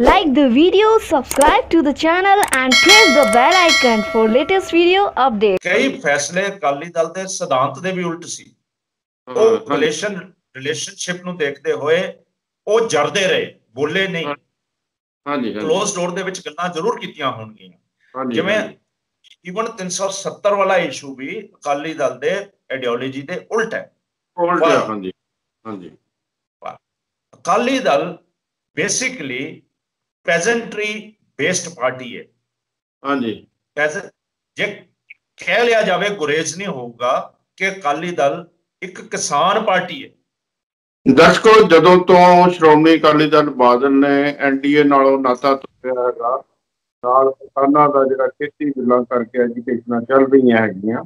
Like the video, subscribe to the channel and press the bell icon for latest video updates. कई फैसले अकाली दल ਦੇ ਸਿਧਾਂਤ ਦੇ ਵੀ ਉਲਟ ਸੀ। ਉਹ ਰਿਲੇਸ਼ਨਸ਼ਿਪ ਨੂੰ ਦੇਖਦੇ ਹੋਏ ਉਹ ਜਰਦੇ ਰਹੇ, ਬੋਲੇ ਨਹੀਂ। ਹਾਂਜੀ ਕਲੋਜ਼ ਡੋਰ ਦੇ ਵਿੱਚ ਗੱਲਾਂ ਜ਼ਰੂਰ ਕੀਤੀਆਂ ਹੋਣਗੀਆਂ, ਜਿਵੇਂ ਈਵਨ 370 ਵਾਲਾ ਇਸ਼ੂ ਵੀ ਅਕਾਲੀ ਦਲ ਦੇ ਆਈਡੀਓਲੋਜੀ ਦੇ ਉਲਟ ਹੈ। ਹਾਂਜੀ ਹਾਂਜੀ Akali Dal basically pageantry based party है। हाँ जी, जे कह लिया जाए गुरेज नहीं होगा कि अकाली दल एक किसान पार्टी है। दर्शकों, जदों तो श्रोमणी अकाली दल बादल ने एनडीए नालों नाता तोड़िया हैगा, नाल किसानां दा जिहड़ा खेती बिल्लां करके एजुकेशनां चल रही हैगियां,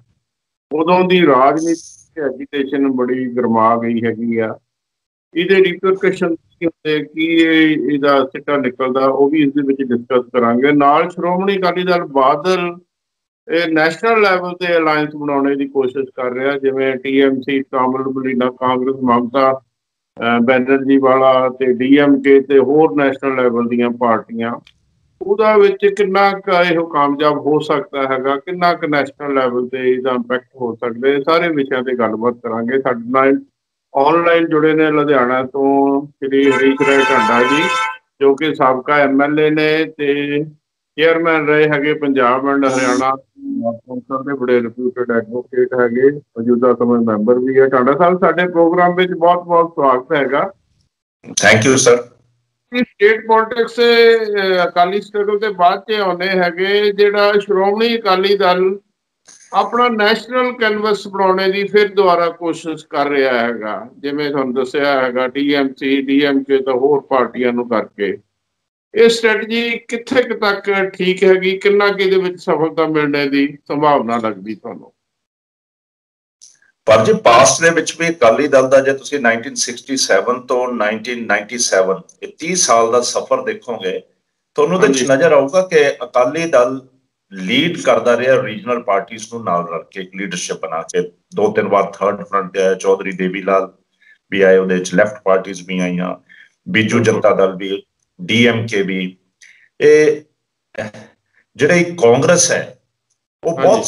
उदों दी राजनीति एजुकेशन बड़ी गरमा गई हैगी आ। ਇਹਦੇ ਰਿਪਰਕਸ਼ਨ ਕੀ ਹੁੰਦੇ, ਕੀ ਇਹਦਾ ਸਿੱਟਾ ਨਿਕਲਦਾ, ਉਹ ਵੀ ਇਸਦੇ ਵਿੱਚ ਡਿਸਕਸ ਕਰਾਂਗੇ। ਨਾਲ ਸ਼੍ਰੋਮਣੀ ਅਕਾਲੀ ਦਲ ਬਾਦਲ ਇਹ ਨੈਸ਼ਨਲ ਲੈਵਲ ਤੇ ਅਲਾਇੰਸ ਬਣਾਉਣੇ ਦੀ ਕੋਸ਼ਿਸ਼ ਕਰ ਰਿਹਾ, ਜਿਵੇਂ TMC ਤਾਮਿਲ ਮਲੀਨਾ ਕਾਂਗਰਸ ਮਮਤਾ ਬੈਨਰਜੀ ਵਾਲਾ ਤੇ DMK ਤੇ ਹੋਰ ਨੈਸ਼ਨਲ ਲੈਵਲ ਦੀਆਂ ਪਾਰਟੀਆਂ, ਉਹਦਾ ਵਿੱਚ ਕਿੰਨਾ ਕੁ ਇਹੋ ਕਾਮਯਾਬ ਹੋ ਸਕਦਾ ਹੈਗਾ, ਕਿੰਨਾ ਕੁ ਨੈਸ਼ਨਲ ਲੈਵਲ ਤੇ ਇਹਦਾ ਇੰਪੈਕਟ ਹੋ ਸਕਦਾ, ਸਾਰੇ ਵਿਸ਼ਿਆਂ ਤੇ ਗੱਲਬਾਤ ਕਰਾਂਗੇ। ਸਾਡੇ ਨਾਲ ऑनलाइन जुड़े ने लुधियाना तो श्री हरीश राय ढांडा जी, जो कि साबका MLA ने ते चेयरमैन रहे हैगे पंजाब एंड हरियाणा कौंसल के बड़े रिप्यूटेड एडवोकेट हैगे, मौजूदा समय मैंबर भी है। ढांडा साहब साडे प्रोग्राम में बहुत बहुत स्वागत हैगा। Thank you sir. State politics से अकाली स्ट्रगल के बाद च आने हैगे, जिहड़ा श्रोमणी अकाली दल अपना नैशनल कैनवस बनाने की फिर दोबारा कोशिश कर रहा हैगा, जिवें तुहानूं दस्सिया हैगा TMC DMK तो होर पार्टियां नूं करके। ये स्ट्रैटजी कित्थे तक ठीक हैगी, किन्ना कि इहदे विच सफलता मिलने की संभावना लगदी तुहानूं? पर जी पास्ट ਦੇ ਵਿੱਚ ਵੀ ਅਕਾਲੀ ਦਲ ਦਾ ਜੇ ਤੁਸੀਂ 1967 ਤੋਂ 1997 ਇਹ 30 ਸਾਲ ਦਾ ਸਫ਼ਰ ਦੇਖੋਗੇ, ਤੁਹਾਨੂੰ ਉਹਦੇ ਵਿੱਚ ਨਜ਼ਰ ਆਊਗਾ ਕਿ ਅਕਾਲੀ ਦਲ ਲੀਡ ਕਰਦਾ ਰਿਹਾ ਰੀਜਨਲ ਪਾਰਟੀਆਂ ਨੂੰ ਨਾਲ ਰਲ ਕੇ, ਇੱਕ ਲੀਡਰਸ਼ਿਪ ਬਣਾ ਕੇ। 2-3 ਵਾਰ ਥਰਡ ਫਰੰਟ ਤੇ ਆਇਆ, ਚੌਧਰੀ ਦੇਵੀ ਲਾਲ ਵੀ ਆਏ, ਉਹਦੇ ਵਿੱਚ ਲੈਫਟ ਪਾਰਟੀਆਂ ਵੀ ਆਈਆਂ, ਬੀਜੂ ਜਨਤਾ ਦਲ ਵੀ, DMK ਵੀ। ਇਹ ਜਿਹੜੀ ਕਾਂਗਰਸ ਹੈ ਉਹ ਬਹੁਤ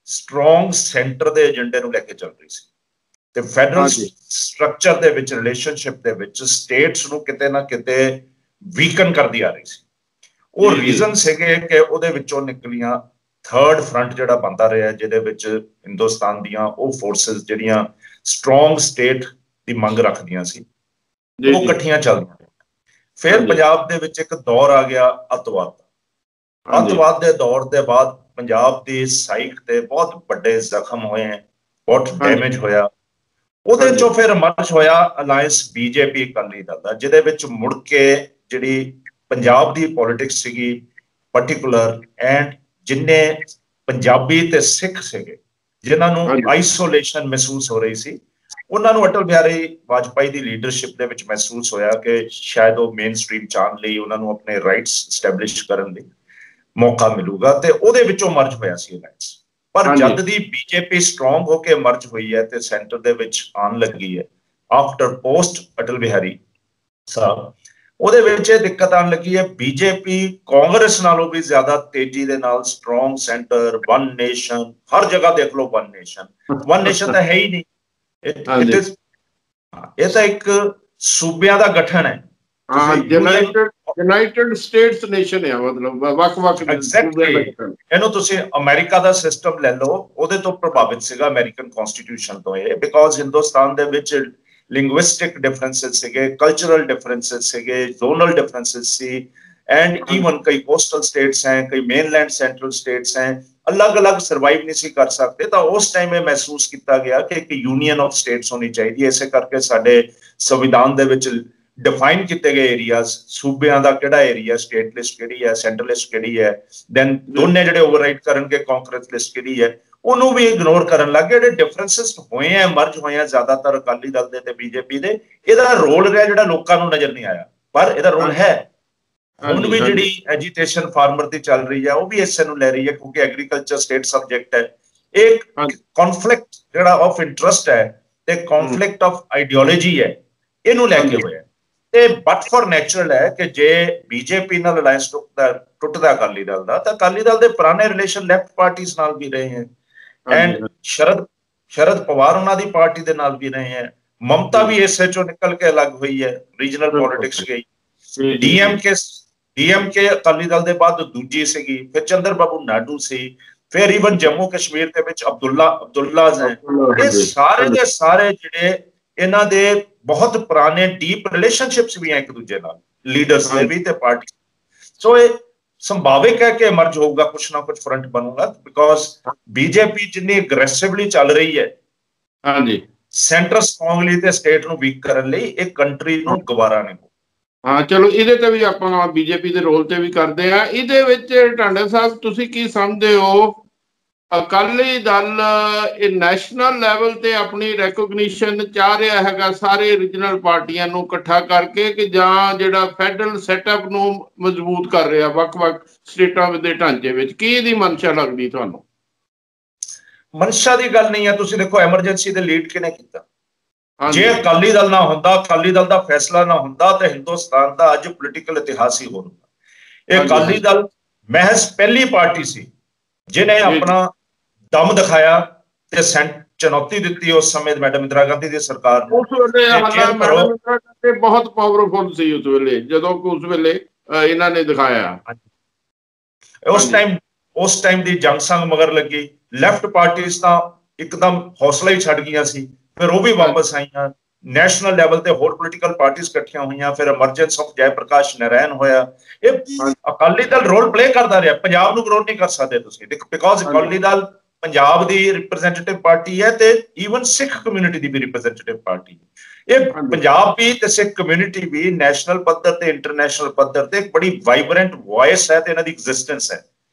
ਸਟਰੋਂਗ ਸੈਂਟਰ ਦੇ ਏਜੰਡੇ ਨੂੰ ਲੈ ਕੇ ਚੱਲ ਰਹੀ ਸੀ, ਤੇ ਫੈਡਰਲ ਸਟਰਕਚਰ ਦੇ ਵਿੱਚ ਰਿਲੇਸ਼ਨਸ਼ਿਪ ਦੇ ਵਿੱਚ ਸਟੇਟਸ ਨੂੰ ਕਿਤੇ ਨਾ ਕਿਤੇ ਵੀਕਨ ਕਰਦੀ ਆ ਰਹੀ ਸੀ। ਉਹ ਰੀਜ਼ਨ ਸੀਗੇ ਕਿ ਉਹਦੇ ਵਿੱਚੋਂ ਨਿਕਲੀਆਂ ਥਰਡ ਫਰੰਟ ਜਿਹੜਾ ਬਣਦਾ ਰਿਹਾ, ਜਿਹਦੇ ਵਿੱਚ ਹਿੰਦੁਸਤਾਨ ਦੀਆਂ ਉਹ ਫੋਰਸਿਸ ਜਿਹੜੀਆਂ ਸਟਰੋਂਗ ਸਟੇਟ ਦੀ ਮੰਗ ਰੱਖਦੀਆਂ ਸੀ, ਉਹ ਇਕੱਠੀਆਂ ਚੱਲਦੀਆਂ। ਫਿਰ ਪੰਜਾਬ ਦੇ ਵਿੱਚ ਇੱਕ ਦੌਰ ਆ ਗਿਆ ਅੱਤਵਾਦ ਦਾ। ਅੱਤਵਾਦ ਦੇ ਦੌਰ ਦੇ ਬਾਅਦ ਪੰਜਾਬ ਦੀ ਸਾਈਕ ਤੇ ਬਹੁਤ ਵੱਡੇ ਜ਼ਖਮ ਹੋਏ, ਬਹੁਤ ਡੈਮੇਜ ਹੋਇਆ। ਉਹਦੇ ਚੋਂ ਫਿਰ ਮਰਜ ਹੋਇਆ ਅਲਾਇੰਸ BJP ਅਕਾਲੀ ਦਲ ਦਾ, ਜਿਹਦੇ ਵਿੱਚ ਮੁੜ ਕੇ ਜਿਹੜੀ ਪੰਜਾਬ ਦੀ ਪੋਲਿਟਿਕਸ ਸੀਗੀ ਪਾਰਟਿਕੂਲਰ, ਐਂਡ ਜਿੰਨੇ ਪੰਜਾਬੀ ਤੇ ਸਿੱਖ ਸੀਗੇ ਜਿਨ੍ਹਾਂ ਨੂੰ ਆਈਸੋਲੇਸ਼ਨ ਮਹਿਸੂਸ ਹੋ ਰਹੀ ਸੀ, ਉਹਨਾਂ ਨੂੰ ਅਟਲ ਬਿਹਾਰੀ ਵਾਜਪਾਈ ਦੀ ਲੀਡਰਸ਼ਿਪ ਦੇ ਵਿੱਚ ਮਹਿਸੂਸ ਹੋਇਆ ਕਿ ਸ਼ਾਇਦ ਉਹ ਮੇਨ ਸਟ੍ਰੀਮ ਚਾਣ ਲਈ ਉਹਨਾਂ ਨੂੰ ਆਪਣੇ ਰਾਈਟਸ ਸਟੈਬਲਿਸ਼ ਕਰਨ ਲਈ ਮੌਕਾ ਮਿਲੂਗਾ, ਤੇ ਉਹਦੇ ਵਿੱਚੋਂ ਮਰਜ ਹੋਇਆ ਸੀ ਅਲਾਇੰਸ। ਪਰ ਜਦ ਦੀ BJP ਸਟਰੋਂਗ ਹੋ ਕੇ ਮਰਜ ਹੋਈ ਹੈ ਤੇ ਸੈਂਟਰ ਦੇ ਵਿੱਚ ਆਉਣ ਲੱਗੀ ਹੈ ਆਫਟਰ ਪੋਸਟ ਅਟਲ ਬਿਹਾਰੀ ਸਾਹਿਬ, ਉਹਦੇ ਵਿੱਚ ਇਹ ਦਿੱਕਤ ਆਉਣ ਲੱਗੀ ਹੈ BJP ਕਾਂਗਰਸ ਨਾਲੋਂ ਵੀ ਜ਼ਿਆਦਾ ਤੇਜ਼ੀ ਦੇ ਨਾਲ ਸਟਰੋਂਗ ਸੈਂਟਰ, ਵਨ ਨੇਸ਼ਨ, ਹਰ ਜਗ੍ਹਾ ਦੇਖ ਲਓ ਵਨ ਨੇਸ਼ਨ ਤਾਂ ਹੈ ਹੀ ਨਹੀਂ। ਇਹ ਤਾਂ ਇੱਕ ਸੂਬਿਆਂ ਦਾ ਗਠਨ ਹੈ, ਯੂਨਾਈਟਿਡ ਸਟੇਟਸ ਨੇਸ਼ਨ ਹੈ, ਮਤਲਬ ਵੱਖ-ਵੱਖ। ਇਹਨੂੰ ਤੁਸੀਂ ਅਮਰੀਕਾ ਦਾ ਸਿਸਟਮ ਲੈ ਲਓ, ਉਹਦੇ ਤੋਂ ਪ੍ਰਭਾਵਿਤ ਸੀਗਾ ਅਮਰੀਕਨ ਕਨਸਟੀਟਿਊਸ਼ਨ ਤੋਂ ਇਹ, ਬਿਕੋਜ਼ ਹਿੰਦੁਸਤਾਨ ਦੇ ਵਿੱਚ ਲਿੰਗੁਇਸਟਿਕ ਡਿਫਰੈਂਸਿਸ ਸੀਗੇ, ਕਲਚਰਲ ਡਿਫਰੈਂਸਿਸ ਸੀਗੇ, zonal differences C, and even ਕਈ ਕੋਸਟਲ ਸਟੇਟਸ ਹੈ, ਕਈ ਮੇਨਲੈਂਡ ਸੈਂਟਰਲ ਸਟੇਟਸ ਹੈ, ਅਲੱਗ-ਅਲੱਗ ਸਰਵਾਈਵ ਨਹੀਂ ਸੀ ਕਰ ਸਕਦੇ। ਤਾਂ ਉਸ ਟਾਈਮ ਇਹ ਮਹਿਸੂਸ ਕੀਤਾ ਗਿਆ ਕਿ ਇੱਕ ਯੂਨੀਅਨ ਆਫ ਸਟੇਟਸ ਹੋਣੀ ਚਾਹੀਦੀ ਹੈ। ਇਸੇ ਕਰਕੇ ਸਾਡੇ ਸੰਵਿਧਾਨ ਦੇ ਵਿੱਚ ਡਿਫਾਈਨ ਕੀਤੇ ਗਏ ਏਰੀਆਜ਼, ਸੂਬਿਆਂ ਦਾ ਕਿਹੜਾ ਏਰੀਆ, ਸਟੇਟ ਲਿਸਟ ਕਿਹੜੀ ਹੈ, ਸੈਂਟਰਲ ਲਿਸਟ ਕਿਹੜੀ ਹੈ, ਦੈਨ ਦੋਨੇ ਜਿਹੜੇ ਓਵਰਰਾਈਡ ਕਰਨਗੇ ਕਾਂਗਰਸ ਲਿਸਟ ਕਿਹੜੀ ਹੈ, ਉਹਨੂੰ ਵੀ ਇਗਨੋਰ ਕਰਨ ਲੱਗ ਗਏ। ਜਿਹੜੇ ਡਿਫਰੈਂਸਿਸ ਹੋਏ ਆ, ਮਰਜ ਹੋਏ ਆ ਜ਼ਿਆਦਾਤਰ ਅਕਾਲੀ ਦਲ ਦੇ ਤੇ BJP ਦੇ, ਇਹਦਾ ਰੋਲ ਰਿਹਾ ਜਿਹੜਾ ਲੋਕਾਂ ਨੂੰ ਨਜ਼ਰ ਨਹੀਂ ਆਇਆ, ਪਰ ਇਹਦਾ ਰੋਲ ਹੈ। ਹੁਣ ਵੀ ਜਿਹੜੀ ਐਜੀਟੇਸ਼ਨ ਫਾਰਮਰ ਦੀ ਚੱਲ ਰਹੀ ਹੈ, ਉਹ ਵੀ ਇਸੇ ਨੂੰ ਲੈ ਰਹੀ ਹੈ, ਕਿਉਂਕਿ ਐਗਰੀਕਲਚਰ ਸਟੇਟ ਸਬਜੈਕਟ ਹੈ। ਇੱਕ ਕੌਨਫਲਿਕਟ ਜਿਹੜਾ ਆਫ ਇੰਟਰਸਟ ਹੈ ਤੇ ਕੌਨਫਲਿਕਟ ਆਫ ਆਈਡੀਓਲੋਜੀ ਹੈ, ਇਹਨੂੰ ਲੈ ਕੇ ਹੋਇਆ। ਇਹ ਬਟ ਫॉर ਨੈਚੁਰਲ ਹੈ ਕਿ ਜੇ ਬੀਜੇਪੀ ਨਾਲ ਅਲਾਈਅੰਸ ਟੁੱਟਦਾ ਅਕਾਲੀ ਦਲ ਦਾ, ਤਾਂ ਅਕਾਲੀ ਦਲ ਦੇ ਪੁਰਾਣੇ ਰਿਲੇਸ਼ਨ ਲੈਫਟ ਪਾਰਟੀਆਂ ਨਾਲ ਵੀ ਰਹੇ ਹੈ, ਐਂਡ ਸ਼ਰਦ ਪਵਾਰ ਉਹਨਾਂ ਦੀ ਪਾਰਟੀ ਦੇ ਨਾਲ ਵੀ ਰਹੇ ਹੈ, ਮਮਤਾ ਵੀ ਇਸੇ ਚੋਂ ਨਿਕਲ ਕੇ ਅਲੱਗ ਹੋਈ ਹੈ, ਰੀਜਨਲ ਪੋਲਿਟਿਕਸ ਗਈ, ਡੀਐਮਕੇ ਅਕਾਲੀ ਦਲ ਦੇ ਬਾਅਦ ਦੂਜੀ ਸੀਗੀ, ਫਿਰ ਚੰਦਰ ਬਾਬੂ ਨਾਇਡੂ ਸੀ, ਫਿਰ ਈਵਨ ਜੰਮੂ ਕਸ਼ਮੀਰ ਦੇ ਵਿੱਚ ਅਬਦੁੱਲਾਜ਼ ਹੈ। ਇਹ ਸਾਰੇ ਦੇ ਸਾਰੇ ਜਿਹੜੇ ਇਹਨਾਂ ਦੇ ਬਹੁਤ ਪੁਰਾਣੇ ਡੀਪ ਰਿਲੇਸ਼ਨਸ਼ਿਪਸ ਵੀ ਹੈ ਇੱਕ ਦੂਜੇ ਨਾਲ, ਲੀਡਰਸ ਦੇ ਵੀ ਤੇ ਪਾਰਟੀ। ਸੋ ਇਹ ਸੰਭਾਵਿਕ ਹੈ ਕਿ ਐਮਰਜ ਹੋਊਗਾ, ਕੁਛ ਨਾ ਕੁਛ ਫਰੰਟ ਬਣੂਗਾ, ਬਿਕੋਜ਼ ਬੀਜੇਪੀ ਜਿੰਨੀ ਅਗਰੈਸਿਵਲੀ ਚੱਲ ਰਹੀ ਹੈ, ਹਾਂਜੀ, ਸੈਂਟਰ ਸਟਰੋਂਗਲੀ ਤੇ ਸਟੇਟ ਨੂੰ ਵੀਕ ਕਰਨ ਲਈ ਇਹ ਕੰਟਰੀ ਨੂੰ ਗਵਾਰਾ ਨਹੀਂ। ਹਾਂ ਚਲੋ, ਇਹਦੇ ਤੇ ਵੀ ਆਪਾਂ ਬੀਜੇਪੀ ਦੇ ਰੋਲ ਤੇ ਵੀ ਕਰਦੇ ਆ। ਇਹਦੇ ਵਿੱਚ ਢਾਂਡਾ ਸਾਹਿਬ ਤੁਸੀਂ ਕੀ ਸਮਝਦੇ ਹੋ, ਅਕਾਲੀ ਦਲ ਇਹ ਨੈਸ਼ਨਲ ਲੈਵਲ ਤੇ ਆਪਣੀ ਰੈਕੋਗਨੀਸ਼ਨ ਚਾਹ ਰਿਹਾ ਹੈਗਾ ਸਾਰੇ ਰੀਜਨਲ ਪਾਰਟੀਆਂ ਨੂੰ ਇਕੱਠਾ ਕਰਕੇ, ਕਿ ਜਾਂ ਜਿਹੜਾ ਫੈਡਰਲ ਸੈਟਅਪ ਨੂੰ ਮਜ਼ਬੂਤ ਕਰ ਰਿਹਾ ਵੱਖ-ਵੱਖ ਸਟੇਟਾਂ ਦੇ ਢਾਂਚੇ ਵਿੱਚ, ਕੀ ਇਹਦੀ ਮਨਸ਼ਾ ਲੱਗਦੀ ਤੁਹਾਨੂੰ? ਮਨਸ਼ਾ ਦੀ ਗੱਲ ਨਹੀਂ ਹੈ। ਤੁਸੀਂ ਦੇਖੋ ਐਮਰਜੈਂਸੀ ਦੇ ਲੀਡ ਕਿਹਨੇ ਕੀਤਾ? ਜੇ ਅਕਾਲੀ ਦਲ ਨਾ ਹੁੰਦਾ, ਅਕਾਲੀ ਦਲ ਦਾ ਫੈਸਲਾ ਨਾ ਹੁੰਦਾ, ਤਾਂ ਹਿੰਦੁਸਤਾਨ ਦਾ ਅੱਜ ਪੋਲੀਟੀਕਲ ਇਤਿਹਾਸ ਹੀ ਹੋਰ ਹੁੰਦਾ। ਇਹ ਅਕਾਲੀ ਦਲ ਮਹਿਜ਼ ਪਹਿਲੀ ਪਾਰਟੀ ਸੀ ਜਿਹਨੇ ਆਪਣਾ ਦਮ ਦਿਖਾਇਆ ਤੇ ਚੁਣੌਤੀ ਦਿੱਤੀ ਉਸ ਸਮੇਂ ਮੈਡਮ ਇੰਦਰਾ ਗਾਂਧੀ ਦੀ ਸਰਕਾਰ ਨੂੰ। ਉਸ ਵੇਲੇ ਮੈਡਮ ਇੰਦਰਾ ਗਾਂਧੀ ਬਹੁਤ ਪਾਵਰਫੁਲ ਸੀ ਉਸ ਵੇਲੇ, ਜਦੋਂ ਉਸ ਵੇਲੇ ਇਹਨਾਂ ਨੇ ਦਿਖਾਇਆ। ਉਸ ਟਾਈਮ ਦੀ ਜੰਗ ਸੰਗ ਮਗਰ ਲੱਗੀ, ਲੈਫਟ ਪਾਰਟੀਆਂ ਤਾਂ ਇੱਕਦਮ ਹੌਸਲਾ ਹੀ ਛੱਡ ਗਈਆਂ ਸੀ, ਫਿਰ ਉਹ ਵੀ ਵਾਪਸ ਆਈਆਂ। ਨੈਸ਼ਨਲ ਲੈਵਲ ਤੇ ਹੋਰ ਪੋਲੀਟੀਕਲ ਪਾਰਟੀਆਂ ਇਕੱਠੀਆਂ ਹੋਈਆਂ, ਫਿਰ ਐਮਰਜੈਂਸ ਆਫ ਜੈ ਪ੍ਰਕਾਸ਼ ਨਾਰਾਇਣ ਹੋਇਆ। ਇਹ ਅਕਾਲੀ ਦਲ ਰੋਲ ਪਲੇ ਕਰਦਾ ਰਿਹਾ। ਪੰਜਾਬ ਨੂੰ ਵਿਰੋਧ ਨਹੀਂ ਕਰ ਸਕਦੇ ਤੁਸੀਂ, because Akali Dal Punjab the representative party ਹੈ ਤੇ ਈਵਨ ਸਿੱਖ ਕਮਿਊਨਿਟੀ ਦੀ ਵੀ ਰਿਪਰੈਜ਼ੈਂਟੇਟਿਵ ਪਾਰਟੀ ਹੈ। ਇਹ ਪੰਜਾਬ ਵੀ ਤੇ ਸਿੱਖ ਕਮਿਊਨਿਟੀ ਵੀ ਨੈਸ਼ਨਲ ਪੱਧਰ ਤੇ ਇੰਟਰਨੈਸ਼ਨਲ ਪੱਧਰ ਤੇ ਇੱਕ ਬੜੀ ਵਾਈਬਰੈਂਟ ਵੌਇਸ ਹੈ ਤੇ ਇਹਨਾਂ ਦੀ ਐਗਜ਼ਿਸਟੈਂਸ ਹੈ।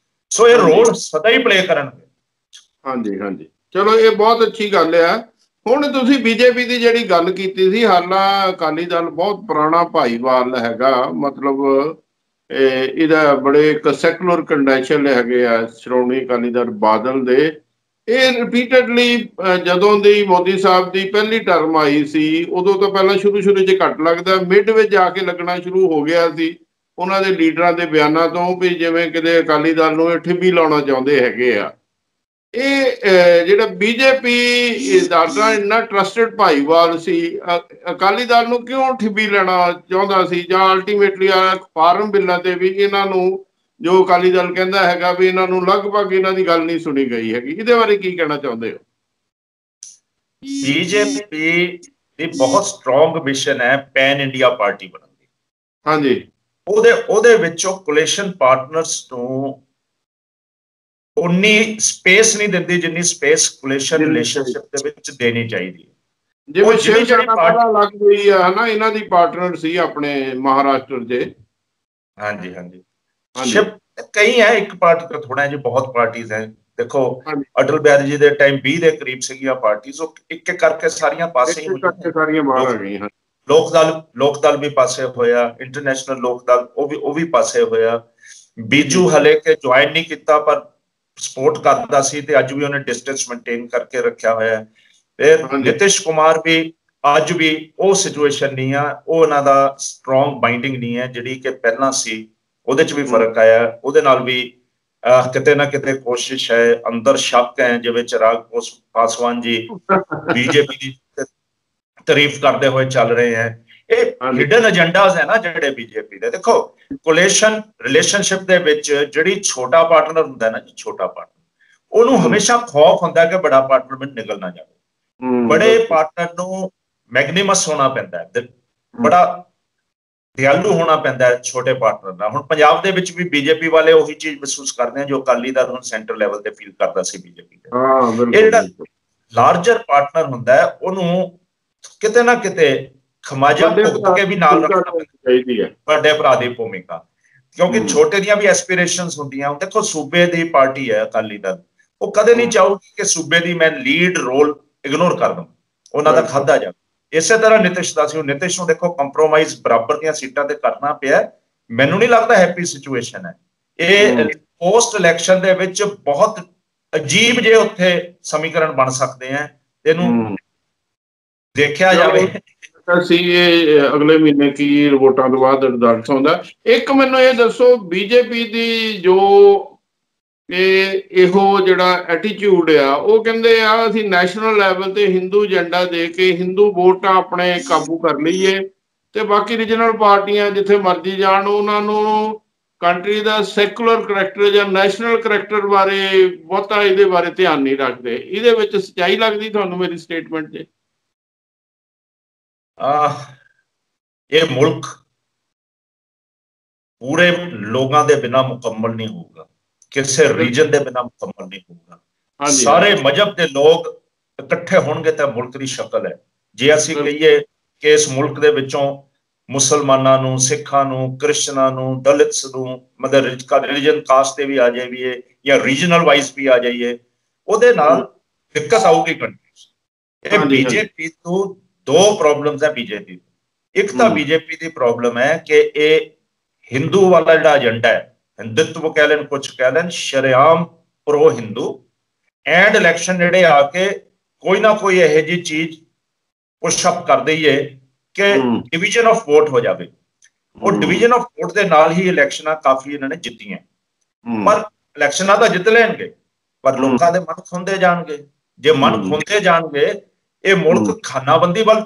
ਸੋ ਇਹ ਰੋਲ ਸਦਾ ਹੀ ਪਲੇ ਕਰਨਗੇ। ਹਾਂਜੀ ਹਾਂਜੀ, ਚਲੋ ਇਹ ਬਹੁਤ ਅੱਛੀ ਗੱਲ ਹੈ। ਹੁਣ ਤੁਸੀਂ ਬੀਜੇਪੀ ਦੀ ਜਿਹੜੀ ਗੱਲ ਕੀਤੀ ਸੀ, ਹਾਲਾਂ ਅਕਾਲੀ ਦਲ ਬਹੁਤ ਪੁਰਾਣਾ ਭਾਈਵਾਲ ਹੈਗਾ, ਮਤਲਬ ਇਹਦਾ ਬੜੇ ਇੱਕ ਸੈਕੂਲਰ ਕੰਡੈਂਸ਼ਨ ਹੈਗੇ ਆ ਸ਼੍ਰੋਮਣੀ ਅਕਾਲੀ ਦਲ ਬਾਦਲ ਦੇ। ਇਹ ਰਿਪੀਟਡਲੀ ਜਦੋਂ ਦੀ ਮੋਦੀ ਸਾਹਿਬ ਦੀ ਪਹਿਲੀ ਟਰਮ ਆਈ ਸੀ, ਉਦੋਂ ਤੋਂ ਪਹਿਲਾਂ ਸ਼ੁਰੂ 'ਚ ਘੱਟ ਲੱਗਦਾ, ਮਿਡ ਵਿੱਚ ਜਾ ਕੇ ਲੱਗਣਾ ਸ਼ੁਰੂ ਹੋ ਗਿਆ ਸੀ ਉਹਨਾਂ ਦੇ ਲੀਡਰਾਂ ਦੇ ਬਿਆਨਾਂ ਤੋਂ, ਵੀ ਜਿਵੇਂ ਕਿਤੇ ਅਕਾਲੀ ਦਲ ਨੂੰ ਇਹ ਠਿੱਬੀ ਲਾਉਣਾ ਚਾਹੁੰਦੇ ਹੈਗੇ ਆ। ਇਹ ਜਿਹੜਾ ਬੀਜੇਪੀ ਦਾ ਇੰਨਾ ਟਰਸਟਡ ਭਾਈਵਾਲ ਸੀ, ਅਕਾਲੀ ਦਲ ਨੂੰ ਕਿਉਂ ਠਿੱਬੀ ਲੈਣਾ ਚਾਹੁੰਦਾ ਸੀ? ਜਾਂ ਅਲਟੀਮੇਟਲੀ ਫਾਰਮ ਬਿੱਲਾਂ ਤੇ ਵੀ ਇਹਨਾਂ ਨੂੰ, ਜੋ ਅਕਾਲੀ ਦਲ ਕਹਿੰਦਾ ਹੈਗਾ ਵੀ ਇਹਨਾਂ ਨੂੰ ਲਗਭਗ ਇਹਨਾਂ ਦੀ ਗੱਲ ਨਹੀਂ ਸੁਣੀ ਗਈ ਹੈਗੀ, ਇਹਦੇ ਬਾਰੇ ਕੀ ਕਹਿਣਾ ਚਾਹੁੰਦੇ ਹੋ? ਬੀਜੇਪੀ ਦੀ ਬਹੁਤ ਸਟਰੋਂਗ ਮਿਸ਼ਨ ਹੈ ਪੈਨ ਇੰਡੀਆ ਪਾਰਟੀ ਬਣਨ ਦੀ। ਹਾਂਜੀ, ਉਹਦੇ ਵਿੱਚੋਂ ਕੋਲੇਸ਼ਨ ਪਾਰਟਨਰਸ ਨੂੰ ਉਨੀ ਸਪੇਸ ਨਹੀਂ ਦਿੰਦੀ ਜਿੰਨੀ ਸਪੇਸ ਕੋਲੇਸ਼ਨ ਰਿਲੇਸ਼ਨਸ਼ਿਪ ਦੇ ਵਿੱਚ ਦੇਣੀ ਚਾਹੀਦੀ ਹੈ। ਜਿਵੇਂ ਸ਼ਿਵ ਸੈਨਾ ਪਤਾ ਲੱਗ ਗਈ ਹੈ ਨਾ, ਇਹਨਾਂ ਦੀ ਪਾਰਟਨਰ ਸੀ ਆਪਣੇ ਮਹਾਰਾਸ਼ਟਰ ਦੇ। ਹਾਂਜੀ ਹਾਂਜੀ, ਕਈ ਹੈ, ਇੱਕ ਪਾਰਟੀ ਤੋਂ ਥੋੜਾ ਜਿਹਾ ਬਹੁਤ ਪਾਰਟੀਆਂ ਹੈ। ਦੇਖੋ ਅਟਲ ਬਿਹਾਰੀ ਜੀ ਦੇ ਟਾਈਮ 20 ਦੇ ਕਰੀਬ ਸੀਗੀਆਂ ਪਾਰਟੀਆਂ, ਉਹ ਇੱਕ ਇੱਕ ਕਰਕੇ ਸਾਰੀਆਂ ਪਾਸੇ ਹੀ ਸਾਰੀਆਂ ਬਾਹਰ ਆ ਗਈਆਂ। ਲੋਕ ਦਲ ਵੀ ਪਾਸੇ ਹੋਇਆ, ਇੰਟਰਨੈਸ਼ਨਲ ਲੋਕ ਦਲ ਉਹ ਵੀ ਪਾਸੇ ਹੋਇਆ। ਬੀਜੂ ਹਲੇ ਕੇ ਜੁਆਇਨ ਨਹੀਂ ਕੀਤਾ ਪਰ ਸਪੋਰਟ ਕਰਦਾ ਸੀ ਤੇ ਅੱਜ ਵੀ ਉਹਨੇ ਡਿਸਟੈਂਸ ਮੇਨਟੇਨ ਕਰਕੇ ਰੱਖਿਆ ਹੋਇਆ। ਫਿਰ ਨਿਤਿਸ਼ ਕੁਮਾਰ ਵੀ ਅੱਜ ਵੀ ਉਹ ਸਿਚੁਏਸ਼ਨ ਨਹੀਂ ਆ, ਉਹ ਉਹਨਾਂ ਦਾ ਸਟਰੋਂਗ ਬਾਈਂਡਿੰਗ ਨਹੀਂ ਹੈ ਜਿਹੜੀ ਕਿ ਪਹਿਲਾਂ ਸੀ। ਉਹਦੇ 'ਚ ਵੀ ਫਰਕ ਆਇਆ। ਉਹਦੇ ਨਾਲ ਵੀ ਕਿਤੇ ਨਾ ਕਿਤੇ ਕੋਸ਼ਿਸ਼ ਹੈ, ਅੰਦਰ ਸ਼ੱਕ ਹੈ, ਜਿਵੇਂ ਚਿਰਾਗ ਪਾਸਵਾਨ ਜੀ ਬੀਜੇਪੀ ਦੀ ਤਾਰੀਫ ਕਰਦੇ ਹੋਏ ਚੱਲ ਰਹੇ ਹੈ। ਇਹ ਹਿਡਨ ਏਜੰਡਾਜ਼ ਹੈ ਨਾ ਜਿਹੜੇ ਬੀਜੇਪੀ ਦੇ। ਦੇਖੋ ਕੋਲੇਸ਼ਨ ਰਿਲੇਸ਼ਨਸ਼ਿਪ ਦੇ ਵਿੱਚ ਜਿਹੜੀ ਛੋਟਾ ਪਾਰਟਨਰ ਹੁੰਦਾ ਨਾ, ਛੋਟਾ ਪਾਰਟਨਰ, ਉਹਨੂੰ ਹਮੇਸ਼ਾ ਖੌਫ ਹੁੰਦਾ ਕਿ ਬੜਾ ਪਾਰਟਨਰ ਮੈਨੂੰ ਨਿਕਲ ਨਾ ਜਾਵੇ। ਬੜੇ ਪਾਰਟਨਰ ਨੂੰ ਮੈਗਨੀਮਸ ਹੋਣਾ ਪੈਂਦਾ ਹੈ, ਬੜਾ ਦਿਆਲੂ ਹੋਣਾ ਪੈਂਦਾ ਹੈ ਛੋਟੇ ਪਾਰਟਨਰ ਦਾ। ਹੁਣ ਪੰਜਾਬ ਦੇ ਵਿੱਚ ਵੀ ਬੀਜੇਪੀ ਵਾਲੇ ਉਹੀ ਚੀਜ਼ ਮਹਿਸੂਸ ਕਰਦੇ ਆ ਜੋ ਅਕਾਲੀ ਦਲ ਹੁਣ ਸੈਂਟਰ ਲੈਵਲ ਤੇ ਫੀਲ ਕਰਦਾ ਸੀ ਬੀਜੇਪੀ ਦੇ। ਇਹ ਜਿਹੜਾ ਲਾਰਜਰ ਪਾਰਟਨਰ ਹੁੰਦਾ ਹੈ ਉਹਨੂੰ ਕਿਤੇ ਨਾ ਕਿਤੇ ਖਮਾਜਾ ਭੁਗਤ ਕੇ ਵੀ ਨਾਲ ਰੱਖਣਾ ਚਾਹੀਦੀ ਹੈ, ਵੱਡੇ ਭਰਾ ਦੀ ਭੂਮਿਕਾ, ਕਿਉਂਕਿ ਛੋਟੇ ਦੀਆਂ ਵੀ ਐਸਪੀਰੇਸ਼ਨਸ ਹੁੰਦੀਆਂ। ਦੇਖੋ ਸੂਬੇ ਦੀ ਪਾਰਟੀ ਹੈ ਅਕਾਲੀ ਦਲ, ਉਹ ਕਦੇ ਨਹੀਂ ਚਾਹੂਗੀ ਕਿ ਸੂਬੇ ਦੀ ਮੈਂ ਲੀਡ ਰੋਲ ਇਗਨੋਰ ਕਰ ਦਵਾਂ, ਉਹਨਾਂ ਦਾ ਖਾਧਾ ਜਾਵੇ। ਇਸੇ ਤਰ੍ਹਾਂ ਨਿਤਿਸ਼ ਦਾ ਸੀ। ਨਿਤਿਸ਼ ਨੂੰ ਦੇਖੋ ਕੰਪਰੋਮਾਈਜ਼ ਬਰਾਬਰ ਦੀਆਂ ਸੀਟਾਂ ਤੇ ਕਰਨਾ ਪਿਆ। ਮੈਨੂੰ ਨਹੀਂ ਲੱਗਦਾ ਹੈਪੀ ਸਿਚੁਏਸ਼ਨ ਹੈ ਇਹ। ਪੋਸਟ ਇਲੈਕਸ਼ਨ ਦੇ ਵਿੱਚ ਬਹੁਤ ਅਜੀਬ ਜਿਹੇ ਉੱਥੇ ਸਮੀਕਰਨ ਬਣ ਸਕਦੇ ਆ, ਇਹਨੂੰ ਦੇਖਿਆ ਜਾਵੇ। ਅਸੀਂ ਇਹ ਅਗਲੇ ਮਹੀਨੇ ਕੀ ਵੋਟਾਂ ਤੋਂ ਬਾਅਦ ਰਿਜ਼ਲਟ ਆਉਂਦਾ। ਇੱਕ ਮੈਨੂੰ ਇਹ ਦੱਸੋ, ਬੀਜੇਪੀ ਦੀ ਜੋ ਇਹੋ ਜਿਹੜਾ ਐਟੀਟਿਊਡ ਆ, ਉਹ ਕਹਿੰਦੇ ਆ ਅਸੀਂ ਨੈਸ਼ਨਲ ਲੈਵਲ ਤੇ ਹਿੰਦੂ ਏਜੰਡਾ ਦੇ ਕੇ ਹਿੰਦੂ ਵੋਟਾਂ ਆਪਣੇ ਕਾਬੂ ਕਰ ਲਈਏ ਤੇ ਬਾਕੀ ਰੀਜਨਲ ਪਾਰਟੀਆਂ ਜਿੱਥੇ ਮਰਜ਼ੀ ਜਾਣ, ਉਹਨਾਂ ਨੂੰ ਕੰਟਰੀ ਦਾ ਸੈਕੂਲਰ ਕਰੈਕਟਰ ਜਾਂ ਨੈਸ਼ਨਲ ਕਰੈਕਟਰ ਬਾਰੇ ਬਹੁਤਾ ਇਹਦੇ ਬਾਰੇ ਧਿਆਨ ਨਹੀਂ ਰੱਖਦੇ। ਇਹਦੇ ਵਿੱਚ ਸੱਚਾਈ ਲੱਗਦੀ ਤੁਹਾਨੂੰ ਮੇਰੀ ਸਟੇਟਮੈਂਟ 'ਚ? ਇਹ ਮੁਲਕ ਪੂਰੇ ਲੋਕਾਂ ਦੇ ਬਿਨਾਂ ਮੁਕੰਮਲ ਨਹੀਂ ਹੋਊਗਾ, ਕਿਸੇ ਰੀਜਨ ਦੇ ਬਿਨਾਂ ਮੁਕੰਮਲ ਨਹੀਂ ਹੋਊਗਾ। ਸਾਰੇ ਮਜ਼ਹਬ ਦੇ ਲੋਕ ਇਕੱਠੇ ਹੋਣਗੇ ਤਾਂ ਮੁਲਕ ਦੀ ਸ਼ਕਲ ਹੈ। ਜੇ ਅਸੀਂ ਕਹੀਏ ਕਿ ਇਸ ਮੁਲਕ ਦੇ ਵਿੱਚੋਂ ਮੁਸਲਮਾਨਾਂ ਨੂੰ, ਸਿੱਖਾਂ ਨੂੰ, ਕ੍ਰਿਸਚਨਾਂ ਨੂੰ, ਦਲਿਤਸ ਨੂੰ, ਮਤਲਬ ਰਿਲੀਜਨ ਕਾਸਟ ਤੇ ਵੀ ਆ ਜਾਈਏ ਜਾਂ ਰੀਜਨਲ ਵਾਈਜ਼ ਵੀ ਆ ਜਾਈਏ, ਉਹਦੇ ਨਾਲ ਦਿੱਕਤ ਆਊਗੀ ਕੰਟਰੀ। ਇਹ ਬੀਜੇਪੀ ਤੋਂ ਦੋ ਪ੍ਰੋਬਲਮਸ ਹੈ ਬੀਜੇਪੀ। ਇੱਕ ਤਾਂ ਬੀਜੇਪੀ ਦੀ ਪ੍ਰੋਬਲਮ ਹੈ ਕਿ ਇਹ ਹਿੰਦੂ ਵਾਲਾ ਜਿਹੜਾ ਏਜੰਡਾ ਹੈ, ਹਿੰਦੁਤਵ ਕਹਿ ਲੈਣ, ਕੁਛ ਕਹਿ ਲੈਣ, ਸ਼ਰੇਆਮ ਪ੍ਰੋ ਹਿੰਦੂ, ਐਂਡ ਇਲੈਕਸ਼ਨ ਜਿਹੜੇ ਆ ਕੇ ਕੋਈ ਨਾ ਕੋਈ ਇਹੋ ਜਿਹੀ ਚੀਜ਼ ਪੁਸ਼ ਅਪ ਕਰ ਦਈਏ ਕਿ ਡਿਵੀਜ਼ਨ ਆਫ ਵੋਟ ਹੋ ਜਾਵੇ। ਉਹ ਡਿਵੀਜ਼ਨ ਆਫ ਵੋਟ ਦੇ ਨਾਲ ਹੀ ਇਲੈਕਸ਼ਨਾਂ ਕਾਫੀ ਇਹਨਾਂ ਨੇ ਜਿੱਤੀਆਂ, ਪਰ ਇਲੈਕਸ਼ਨਾਂ ਤਾਂ ਜਿੱਤ ਲੈਣਗੇ ਪਰ ਲੋਕਾਂ ਦੇ ਮਨ ਖੁੰਦੇ ਜਾਣਗੇ। ਜੇ ਮਨ ਖੁੰਦੇ ਜਾਣਗੇ, ਇਹ ਮੁਲਕ ਖਾਨਾਬੰਦੀ ਵੱਲ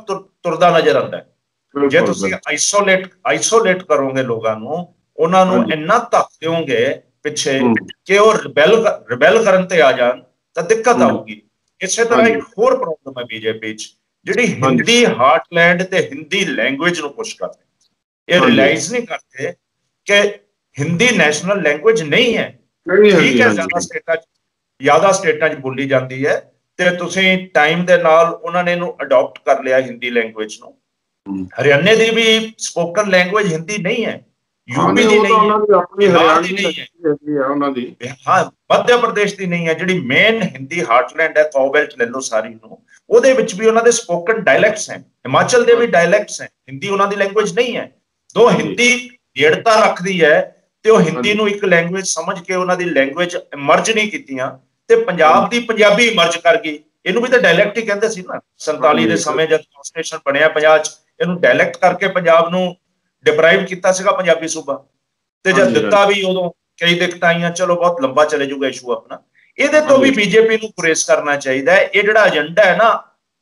ਤੁਰਦਾ ਨਜ਼ਰ ਆਉਂਦਾ ਹੈ। ਜੇ ਤੁਸੀਂ ਆਈਸੋਲੇਟ ਕਰੋਗੇ ਲੋਕਾਂ ਨੂੰ, ਉਹਨਾਂ ਨੂੰ ਇੰਨਾ ਧੱਕ ਦਿਓਗੇ ਪਿੱਛੇ ਕਿ ਉਹ ਰਿਬੈਲ ਕਰਨ ਤੇ ਆ ਜਾਣ, ਤਾਂ ਦਿੱਕਤ ਆਊਗੀ। ਇਸੇ ਤਰ੍ਹਾਂ ਇੱਕ ਹੋਰ ਪ੍ਰੋਬਲਮ ਹੈ ਬੀਜੇਪੀ 'ਚ, ਜਿਹੜੀ ਹਿੰਦੀ ਹਾਰਟਲੈਂਡ ਤੇ ਹਿੰਦੀ ਲੈਂਗੁਏਜ ਨੂੰ ਪੁਸ਼ ਕਰਦੇ। ਇਹ ਰਿਅਲਾਈਜ਼ ਨਹੀਂ ਕਰਦੇ ਕਿ ਹਿੰਦੀ ਨੈਸ਼ਨਲ ਲੈਂਗੁਏਜ ਨਹੀਂ ਹੈ। ਠੀਕ ਹੈ, ਜ਼ਿਆਦਾ ਸਟੇਟਾਂ 'ਚ ਬੋਲੀ ਜਾਂਦੀ ਹੈ ਤੇ ਤੁਸੀਂ ਟਾਈਮ ਦੇ ਨਾਲ ਉਹਨਾਂ ਨੇ ਇਹਨੂੰ ਅਡਾਪਟ ਕਰ ਲਿਆ ਹਿੰਦੀ ਲੈਂਗੁਏਜ ਨੂੰ। ਹਰਿਆਣੇ ਦੀ ਵੀ ਸਪੋਕਨ ਲੈਂਗੁਏਜ ਹਿੰਦੀ ਨਹੀਂ ਹੈ, यूपी ਦੀ ਨਹੀਂ ਹੈ, ਬਿਹਾਰ ਦੀ ਨਹੀਂ ਹੈ, ਉਹਨਾਂ ਦੀ ਹਾਂ ਮੱਧ ਪ੍ਰਦੇਸ਼ ਦੀ ਨਹੀਂ ਹੈ। ਜਿਹੜੀ ਮੇਨ ਹਿੰਦੀ ਹਾਰਟਲੈਂਡ ਹੈ, ਕੌਬੈਲਟ ਲੈ ਲਓ ਸਾਰੀ ਨੂੰ, ਉਹਦੇ ਵਿੱਚ ਵੀ ਉਹਨਾਂ ਦੇ ਸਪੋਕਨ ਡਾਇਲੈਕਟਸ ਹਨ। ਹਿਮਾਚਲ ਦੇ ਵੀ ਡਾਇਲੈਕਟਸ ਹਨ, ਹਿੰਦੀ ਉਹਨਾਂ ਦੀ ਲੈਂਗੁਏਜ ਨਹੀਂ ਹੈ। ਦੋ ਹਿੰਦੀ ਨੇੜਤਾ ਰੱਖਦੀ ਹੈ ਤੇ ਉਹ ਹਿੰਦੀ ਨੂੰ ਇੱਕ ਲੈਂਗੁਏਜ ਸਮਝ ਕੇ ਉਹਨਾਂ ਦੀ ਲੈਂਗੁਏਜ ਮਰਜ ਨਹੀਂ ਕੀਤੀਆਂ ਤੇ ਪੰਜਾਬ ਦੀ ਪੰਜਾਬੀ ਮਰਜ ਕਰ ਗਈ। ਇਹਨੂੰ ਵੀ ਤਾਂ ਡਾਇਲੈਕਟ ਹੀ ਕਹਿੰਦੇ ਸੀ ਨਾ 47 ਦੇ ਸਮੇਂ ਜਦ ਕਨਸਟੀਟਿਊਸ਼ਨ ਬਣਿਆ 50 'ਚ, ਇਹਨੂੰ ਡਾਇਲੈਕਟ ਕਰਕੇ ਪੰਜਾਬ ਨੂੰ ਡਿਪਰਾਈਵ ਕੀਤਾ ਸੀਗਾ ਪੰਜਾਬੀ ਸੂਬਾ। ਤੇ ਜਦ ਦਿੱਤਾ ਵੀ ਉਦੋਂ ਕਈ ਦਿੱਕਤਾਂ ਆਈਆਂ। ਚਲੋ ਬਹੁਤ ਲੰਬਾ ਚਲੇ ਜਾਊਗਾ ਇਸ਼ੂ ਆਪਣਾ। ਇਹਦੇ ਤੋਂ ਵੀ ਬੀਜੇਪੀ ਨੂੰ ਗੁਰੇਜ਼ ਕਰਨਾ ਚਾਹੀਦਾ ਹੈ। ਇਹ ਜਿਹੜਾ ਏਜੰਡਾ ਹੈ ਨਾ,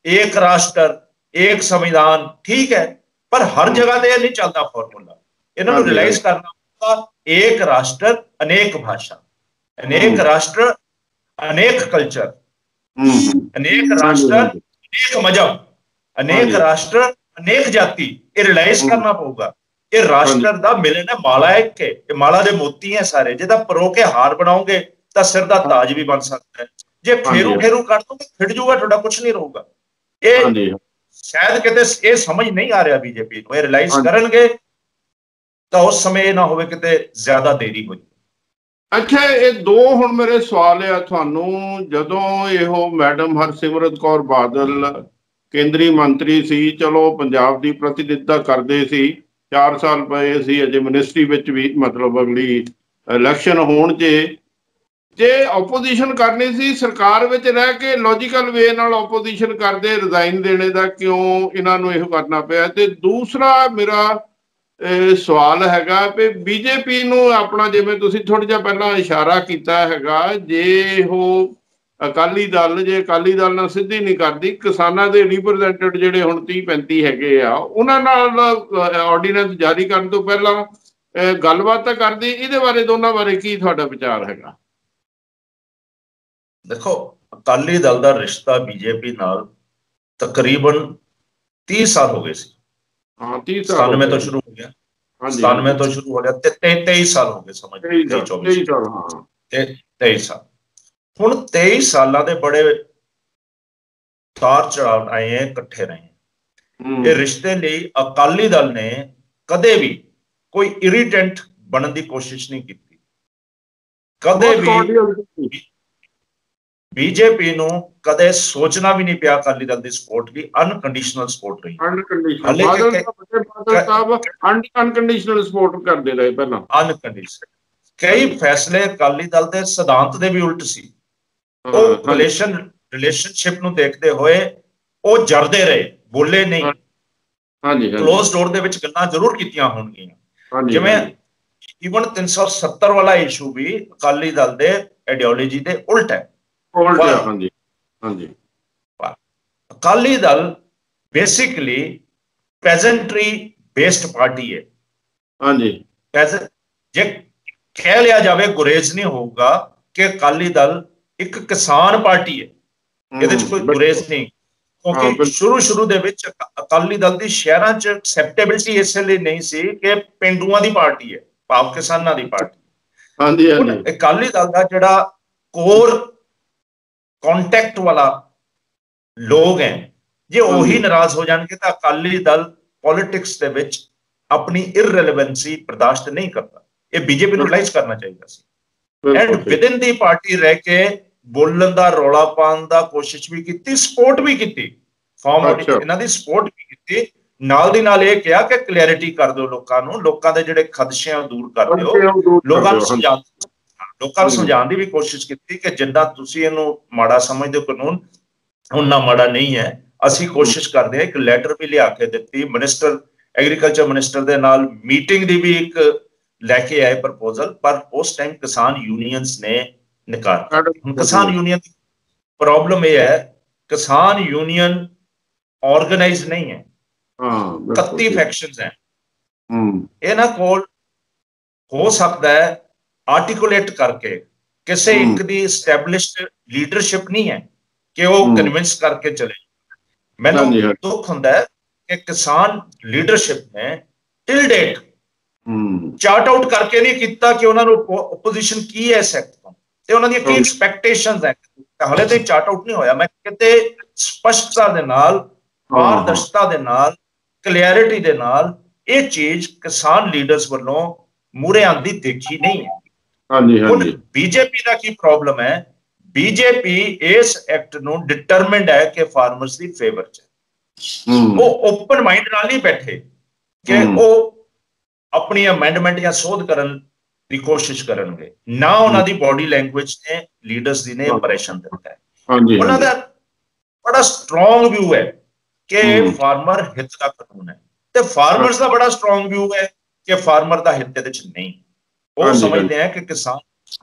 ਏਕ ਰਾਸ਼ਟਰ ਏਕ ਸੰਵਿਧਾਨ, ਠੀਕ ਹੈ, ਪਰ ਹਰ ਜਗ੍ਹਾ ਤੇ ਇਹ ਨਹੀਂ ਚੱਲਦਾ ਫਾਰਮੂਲਾ। ਇਹਨਾਂ ਨੂੰ ਰਿਅਲਾਈਜ਼ ਕਰਨਾ ਪਊਗਾ, ਏਕ ਰਾਸ਼ਟਰ ਅਨੇਕ ਭਾਸ਼ਾ, ਅਨੇਕ ਰਾਸ਼ਟਰ ਅਨੇਕ ਕਲਚਰ, ਅਨੇਕ ਰਾਸ਼ਟਰ ਅਨੇਕ ਮਜ਼ਹਬ, ਅਨੇਕ ਰਾਸ਼ਟਰ ਅਨੇਕ ਜਾਤੀ। ਇਹ ਰਿਅਲਾਈਜ਼ ਕਰਨਾ ਪਊਗਾ। ਇਹ ਰਾਸ਼ਟਰ ਦਾ ਮਿਲਨ ਹੈ, ਮਾਲਾ ਹੈ ਕਿ ਇਹ ਮਾਲਾ ਦੇ ਮੋਤੀ ਹੈ ਸਾਰੇ। ਜੇ ਤਾਂ ਪਰੋ ਕੇ ਹਾਰ ਬਣਾਓਗੇ ਤਾਂ ਸਿਰ ਦਾ ਤਾਜ ਵੀ ਬਣ ਸਕਦਾ ਹੈ। ਜੇ ਖੇਰੂ ਕਰ ਦੋਗੇ ਖਿੜ ਜਾਊਗਾ ਤੁਹਾਡਾ, ਕੁਝ ਨਹੀਂ ਰਹੂਗਾ। ਇਹ ਸ਼ਾਇਦ ਕਿਤੇ ਇਹ ਸਮਝ ਨਹੀਂ ਆ ਰਿਹਾ ਬੀਜੇਪੀ ਨੂੰ। ਇਹ ਰਿਅਲਾਈਜ਼ ਕਰਨਗੇ ਤਾਂ ਉਸ ਸਮੇਂ ਇਹ ਨਾ ਹੋਵੇ ਕਿਤੇ ਜ਼ਿਆਦਾ ਦੇਰੀ ਹੋ ਜਾਵੇ। ਅੱਛਾ, ਇਹ ਦੋ ਹੁਣ ਮੇਰੇ ਸਵਾਲ ਆ ਤੁਹਾਨੂੰ। ਜਦੋਂ ਇਹੋ ਮੈਡਮ ਹਰਸਿਮਰਤ ਕੌਰ ਬਾਦਲ ਕੇਂਦਰੀ ਮੰਤਰੀ ਸੀ, ਚਲੋ ਪੰਜਾਬ ਦੀ ਪ੍ਰਤੀਨਿਧਤਾ ਕਰਦੇ ਸੀ, 4 ਸਾਲ ਪਏ ਸੀ ਅਜੇ ਮਿਨਿਸਟਰੀ ਵਿੱਚ ਵੀ, ਮਤਲਬ ਅਗਲੀ ਇਲੈਕਸ਼ਨ ਹੋਣ 'ਚ ਜੇ ਓਪੋਜੀਸ਼ਨ ਕਰਨੀ ਸੀ, ਸਰਕਾਰ ਵਿੱਚ ਰਹਿ ਕੇ ਲੌਜੀਕਲ ਵੇ ਨਾਲ ਓਪੋਜੀਸ਼ਨ ਕਰਦੇ, ਰਿਜ਼ਾਈਨ ਦੇਣੇ ਦਾ ਕਿਉਂ ਇਹਨਾਂ ਨੂੰ ਇਹੋ ਕਰਨਾ ਪਿਆ? ਤੇ ਦੂਸਰਾ ਮੇਰਾ ਸਵਾਲ ਹੈਗਾ ਵੀ ਬੀਜੇਪੀ ਨੂੰ ਆਪਣਾ, ਜਿਵੇਂ ਤੁਸੀਂ ਥੋੜ੍ਹਾ ਜਿਹਾ ਪਹਿਲਾਂ ਇਸ਼ਾਰਾ ਕੀਤਾ ਹੈਗਾ, ਜੇ ਉਹ ਅਕਾਲੀ ਦਲ, ਜੇ ਅਕਾਲੀ ਦਲ ਨਾਲ ਸਿੱਧੀ ਨਹੀਂ ਕਰਦੀ, ਕਿਸਾਨਾਂ ਦੇ ਰਿਪਰੈਜ਼ੈਂਟੇਟਿਵ ਜਿਹੜੇ ਹੁਣ 30-35 ਹੈਗੇ ਆ, ਉਹਨਾਂ ਨਾਲ ਆਰਡੀਨੈਂਸ ਜਾਰੀ ਕਰਨ ਤੋਂ ਪਹਿਲਾਂ ਗੱਲਬਾਤ ਤਾਂ ਕਰਦੀ। ਇਹਦੇ ਬਾਰੇ, ਦੋਨਾਂ ਬਾਰੇ ਕੀ ਤੁਹਾਡਾ ਵਿਚਾਰ ਹੈਗਾ? ਦੇਖੋ, ਅਕਾਲੀ ਦਲ ਦਾ ਰਿਸ਼ਤਾ ਬੀਜੇਪੀ ਨਾਲ ਤਕਰੀਬਨ 30 ਸਾਲ ਹੋ ਗਏ ਸੀ। ਹਾਂ, 30 ਸਾਲ 97 ਤੋਂ ਸ਼ੁਰੂ ਹੋ ਗਿਆ, 97 ਤੋਂ ਸ਼ੁਰੂ ਹੋ ਗਿਆ ਤੇ 23 ਸਾਲ ਹੋ ਗਏ, ਸਮਝ 23 ਸਾਲ। ਹੁਣ 23 ਸਾਲਾਂ ਦੇ ਬੜੇ ਤਾਰ ਚੜਾਵ ਆਏ ਹੈ, ਇਕੱਠੇ ਰਹੇ। ਇਹ ਰਿਸ਼ਤੇ ਲਈ ਅਕਾਲੀ ਦਲ ਨੇ ਕਦੇ ਵੀ ਕੋਈ ਇਰੀਟੈਂਟ ਬਣਨ ਦੀ ਕੋਸ਼ਿਸ਼ ਨਹੀਂ ਕੀਤੀ। ਕਦੇ ਵੀ ਬੀਜੇਪੀ ਨੂੰ ਕਦੇ ਸੋਚਣਾ ਵੀ ਨਹੀਂ ਪਿਆ ਅਕਾਲੀ ਦਲ ਦੀ ਸਪੋਰਟ ਲਈ। ਅਨਕੰਡੀਸ਼ਨਲ ਸਪੋਰਟ ਰਹੀ। ਅਨਕੰਡੀਸ਼ਨਲ ਸਪੋਰਟ ਕਰਦੇ ਰਹੇ ਪਹਿਲਾਂ। ਅਨਕੰਡੀਸ਼ਨਲ। ਕਈ ਫੈਸਲੇ ਅਕਾਲੀ ਦਲ ਦੇ ਸਿਧਾਂਤ ਦੇ ਵੀ ਉਲਟ ਸੀ। ਉਹ ਰਿਲੇਸ਼ਨਸ਼ਿਪ ਨੂੰ ਦੇਖਦੇ ਹੋਏ ਉਹ ਜਰਦੇ ਰਹੇ, ਬੋਲੇ ਨਹੀਂ। ਹਾਂਜੀ ਕਲੋਜ਼ ਡੋਰ ਦੇ ਵਿੱਚ ਗੱਲਾਂ ਜ਼ਰੂਰ ਕੀਤੀਆਂ ਹੋਣਗੀਆਂ। ਜਿਵੇਂ ਈਵਨ 370 ਵਾਲਾ ਇਸ਼ੂ ਵੀ ਅਕਾਲੀ ਦਲ ਦੇ ਆਈਡੀਓਲੋਜੀ ਦੇ ਉਲਟ ਹੈ। ਹਾਂਜੀ ਹਾਂਜੀ। Akali Dal basically peasantry based party ਹੈ। ਹਾਂਜੀ, ਜੇ ਕਹਿ ਲਿਆ ਜਾਵੇ ਗੁਰੇਜ਼ ਨਹੀਂ ਹੋਊਗਾ ਕਿ ਅਕਾਲੀ ਦਲ ਇੱਕ ਕਿਸਾਨ ਪਾਰਟੀ ਹੈ, ਇਹਦੇ ਚ ਕੋਈ ਗੁਰੇਜ਼ ਨਹੀਂ। ਕਿਉਂਕਿ ਸ਼ੁਰੂ ਦੇ ਵਿੱਚ ਅਕਾਲੀ ਦਲ ਦੀ ਸ਼ਹਿਰਾਂ 'ਚ ਐਕਸੈਪਟੇਬਿਲਿਟੀ ਇਸੇ ਲਈ ਨਹੀਂ ਸੀ ਕਿ ਪਿੰਡੂਆਂ ਦੀ ਪਾਰਟੀ ਹੈ, ਭਾਵ ਕਿਸਾਨਾਂ ਦੀ ਪਾਰਟੀ। ਹਾਂਜੀ ਹੁਣ ਅਕਾਲੀ ਦਲ ਦਾ ਜਿਹੜਾ ਕੋਰ ਕੰਟੈਕਟ ਵਾਲਾ ਲੋਕ ਹੈ, ਜੇ ਉਹੀ ਨਾਰਾਜ਼ ਹੋ ਜਾਣਗੇ ਤਾਂ ਅਕਾਲੀ ਦਲ ਪੋਲਿਟਿਕਸ ਦੇ ਵਿੱਚ ਆਪਣੀ ਇਰਰੈਲੇਵੈਂਸੀ ਬਰਦਾਸ਼ਤ ਨਹੀਂ ਕਰਦਾ। ਇਹ ਬੀਜੇਪੀ ਨੂੰ ਰਿਅਲਾਈਜ਼ ਕਰਨਾ ਚਾਹੀਦਾ ਸੀ। ਐਂਡ ਵਿਦਿਨ ਦੀ ਪਾਰਟੀ ਰਹਿ ਕੇ ਬੋਲਣ ਦਾ, ਰੌਲਾ ਪਾਉਣ ਦਾ ਕੋਸ਼ਿਸ਼ ਵੀ ਕੀਤੀ, ਸਪੋਰਟ ਵੀ ਕੀਤੀ, ਇਹਨਾਂ ਦੀ ਸਪੋਰਟ ਵੀ ਕੀਤੀ। ਨਾਲ ਦੀ ਨਾਲ ਇਹ ਕਿਹਾ ਕਿ ਕਲੈਰਿਟੀ ਕਰ ਦਿਓ ਲੋਕਾਂ ਨੂੰ, ਲੋਕਾਂ ਦੇ ਜਿਹੜੇ ਖਦਸ਼ੇ ਆ ਦੂਰ ਕਰ ਦਿਓ, ਲੋਕਾਂ ਨੂੰ ਸਮਝਾਉਣ ਦੀ ਵੀ ਕੋਸ਼ਿਸ਼ ਕੀਤੀ ਕਿ ਜਿੱਦਾਂ ਤੁਸੀਂ ਇਹਨੂੰ ਮਾੜਾ ਸਮਝਦੇ ਹੋ ਕਾਨੂੰਨ, ਉਨਾ ਮਾੜਾ ਨਹੀਂ ਹੈ। ਅਸੀਂ ਕੋਸ਼ਿਸ਼ ਕਰਦੇ ਹਾਂ। ਇੱਕ ਲੈਟਰ ਵੀ ਲਿਆ ਕੇ ਦਿੱਤੀ, ਮਿਨਿਸਟਰ ਐਗਰੀਕਲਚਰ ਮਿਨਿਸਟਰ ਦੇ ਨਾਲ ਮੀਟਿੰਗ ਦੀ ਵੀ ਇੱਕ ਲੈ ਕੇ ਆਏ ਪ੍ਰਪੋਜ਼ਲ, ਪਰ ਉਸ ਟਾਈਮ ਕਿਸਾਨ ਯੂਨੀਅਨਸ ਨੇ ਨਕਾਰ ਦਿੱਤੀ। ਹੁਣ ਕਿਸਾਨ ਯੂਨੀਅਨ ਦੀ ਪ੍ਰੋਬਲਮ ਇਹ ਹੈ, ਕਿਸਾਨ ਯੂਨੀਅਨ ਆਰਗੇਨਾਈਜ਼ ਨਹੀਂ ਹੈ, 31 ਫੈਕਸ਼ਨਸ ਹੈ। ਇਹਨਾਂ ਕੋਲ ਹੋ ਸਕਦਾ ਹੈ ਆਰਟੀਕੂਲੇਟ ਕਰਕੇ, ਕਿਸੇ ਇੱਕ ਦੀ ਐਸਟੈਬਲਿਸ਼ਡ ਲੀਡਰਸ਼ਿਪ ਨਹੀਂ ਹੈ ਕਿ ਉਹ ਕਨਵਿੰਸ ਕਰਕੇ ਚਲੇ। ਮੈਨੂੰ ਦੁੱਖ ਹੁੰਦਾ ਹੈ ਕਿ ਕਿਸਾਨ ਲੀਡਰਸ਼ਿਪ ਨੇ ਟਿਲ ਡੇਟ ਚਾਰਟ ਆਊਟ ਕਰਕੇ ਨਹੀਂ ਕੀਤਾ ਕਿ ਉਹਨਾਂ ਨੂੰ ਓਪੋਜੀਸ਼ਨ ਕੀ ਹੈ ਇਸ ਐਕਟ ਤੋਂ, ਤੇ ਉਹਨਾਂ ਦੀਆਂ ਕੀ ਐਕਸਪੈਕਟੇਸ਼ਨਸ ਹੈ। ਹਾਲੇ ਤੱਕ ਚਾਰਟ ਆਊਟ ਨਹੀਂ ਹੋਇਆ। ਮੈਂ ਕਿਤੇ ਸਪਸ਼ਟਤਾ ਦੇ ਨਾਲ, ਪਾਰਦਰਸ਼ਤਾ ਦੇ ਨਾਲ, ਕਲੈਰਿਟੀ ਦੇ ਨਾਲ ਇਹ ਚੀਜ਼ ਕਿਸਾਨ ਲੀਡਰਸ ਵੱਲੋਂ ਮੂਹਰੇ ਆਂਦੀ ਦੇਖੀ ਨਹੀਂ ਹੈ। ਹੁਣ ਬੀਜੇਪੀ ਦਾ ਕੀ ਪ੍ਰੋਬਲਮ ਹੈ? ਬੀਜੇਪੀ ਇਸ ਐਕਟ ਨੂੰ ਡਿਟਰਮਿੰਡ ਹੈ ਕਿ ਫਾਰਮਰਸ ਦੀ ਫੇਵਰ ਚ ਉਹ ਓਪਨ ਮਾਈਂਡ ਨਾਲ ਨਹੀਂ ਬੈਠੇ ਕਿ ਉਹ ਆਪਣੀ ਅਮੈਂਡਮੈਂਟ ਜਾਂ ਸੋਧ ਕਰਨ ਦੀ ਕੋਸ਼ਿਸ਼ ਕਰਨਗੇ। ਨਾ ਉਹਨਾਂ ਦੀ ਬਾਡੀ ਲੈਂਗੁਏਜ ਨੇ, ਲੀਡਰਸ ਦੀ ਨੇ ਇੰਪ੍ਰੈਸ਼ਨ ਦਿੱਤਾ ਹੈ। ਉਹਨਾਂ ਦਾ ਬੜਾ ਸਟਰੋਂਗ ਵਿਊ ਹੈ ਕਿ ਫਾਰਮਰ ਹਿੱਤ ਦਾ ਕਾਨੂੰਨ ਹੈ, ਤੇ ਫਾਰਮਰਸ ਦਾ ਬੜਾ ਸਟਰੋਂਗ ਵਿਊ ਹੈ ਕਿ ਫਾਰਮਰ ਦਾ ਹਿੱਤ ਇਹਦੇ ਚ ਨਹੀਂ। ਉਹ ਸਮਝਦੇ ਆ ਕਿ ਕਿਸਾਨ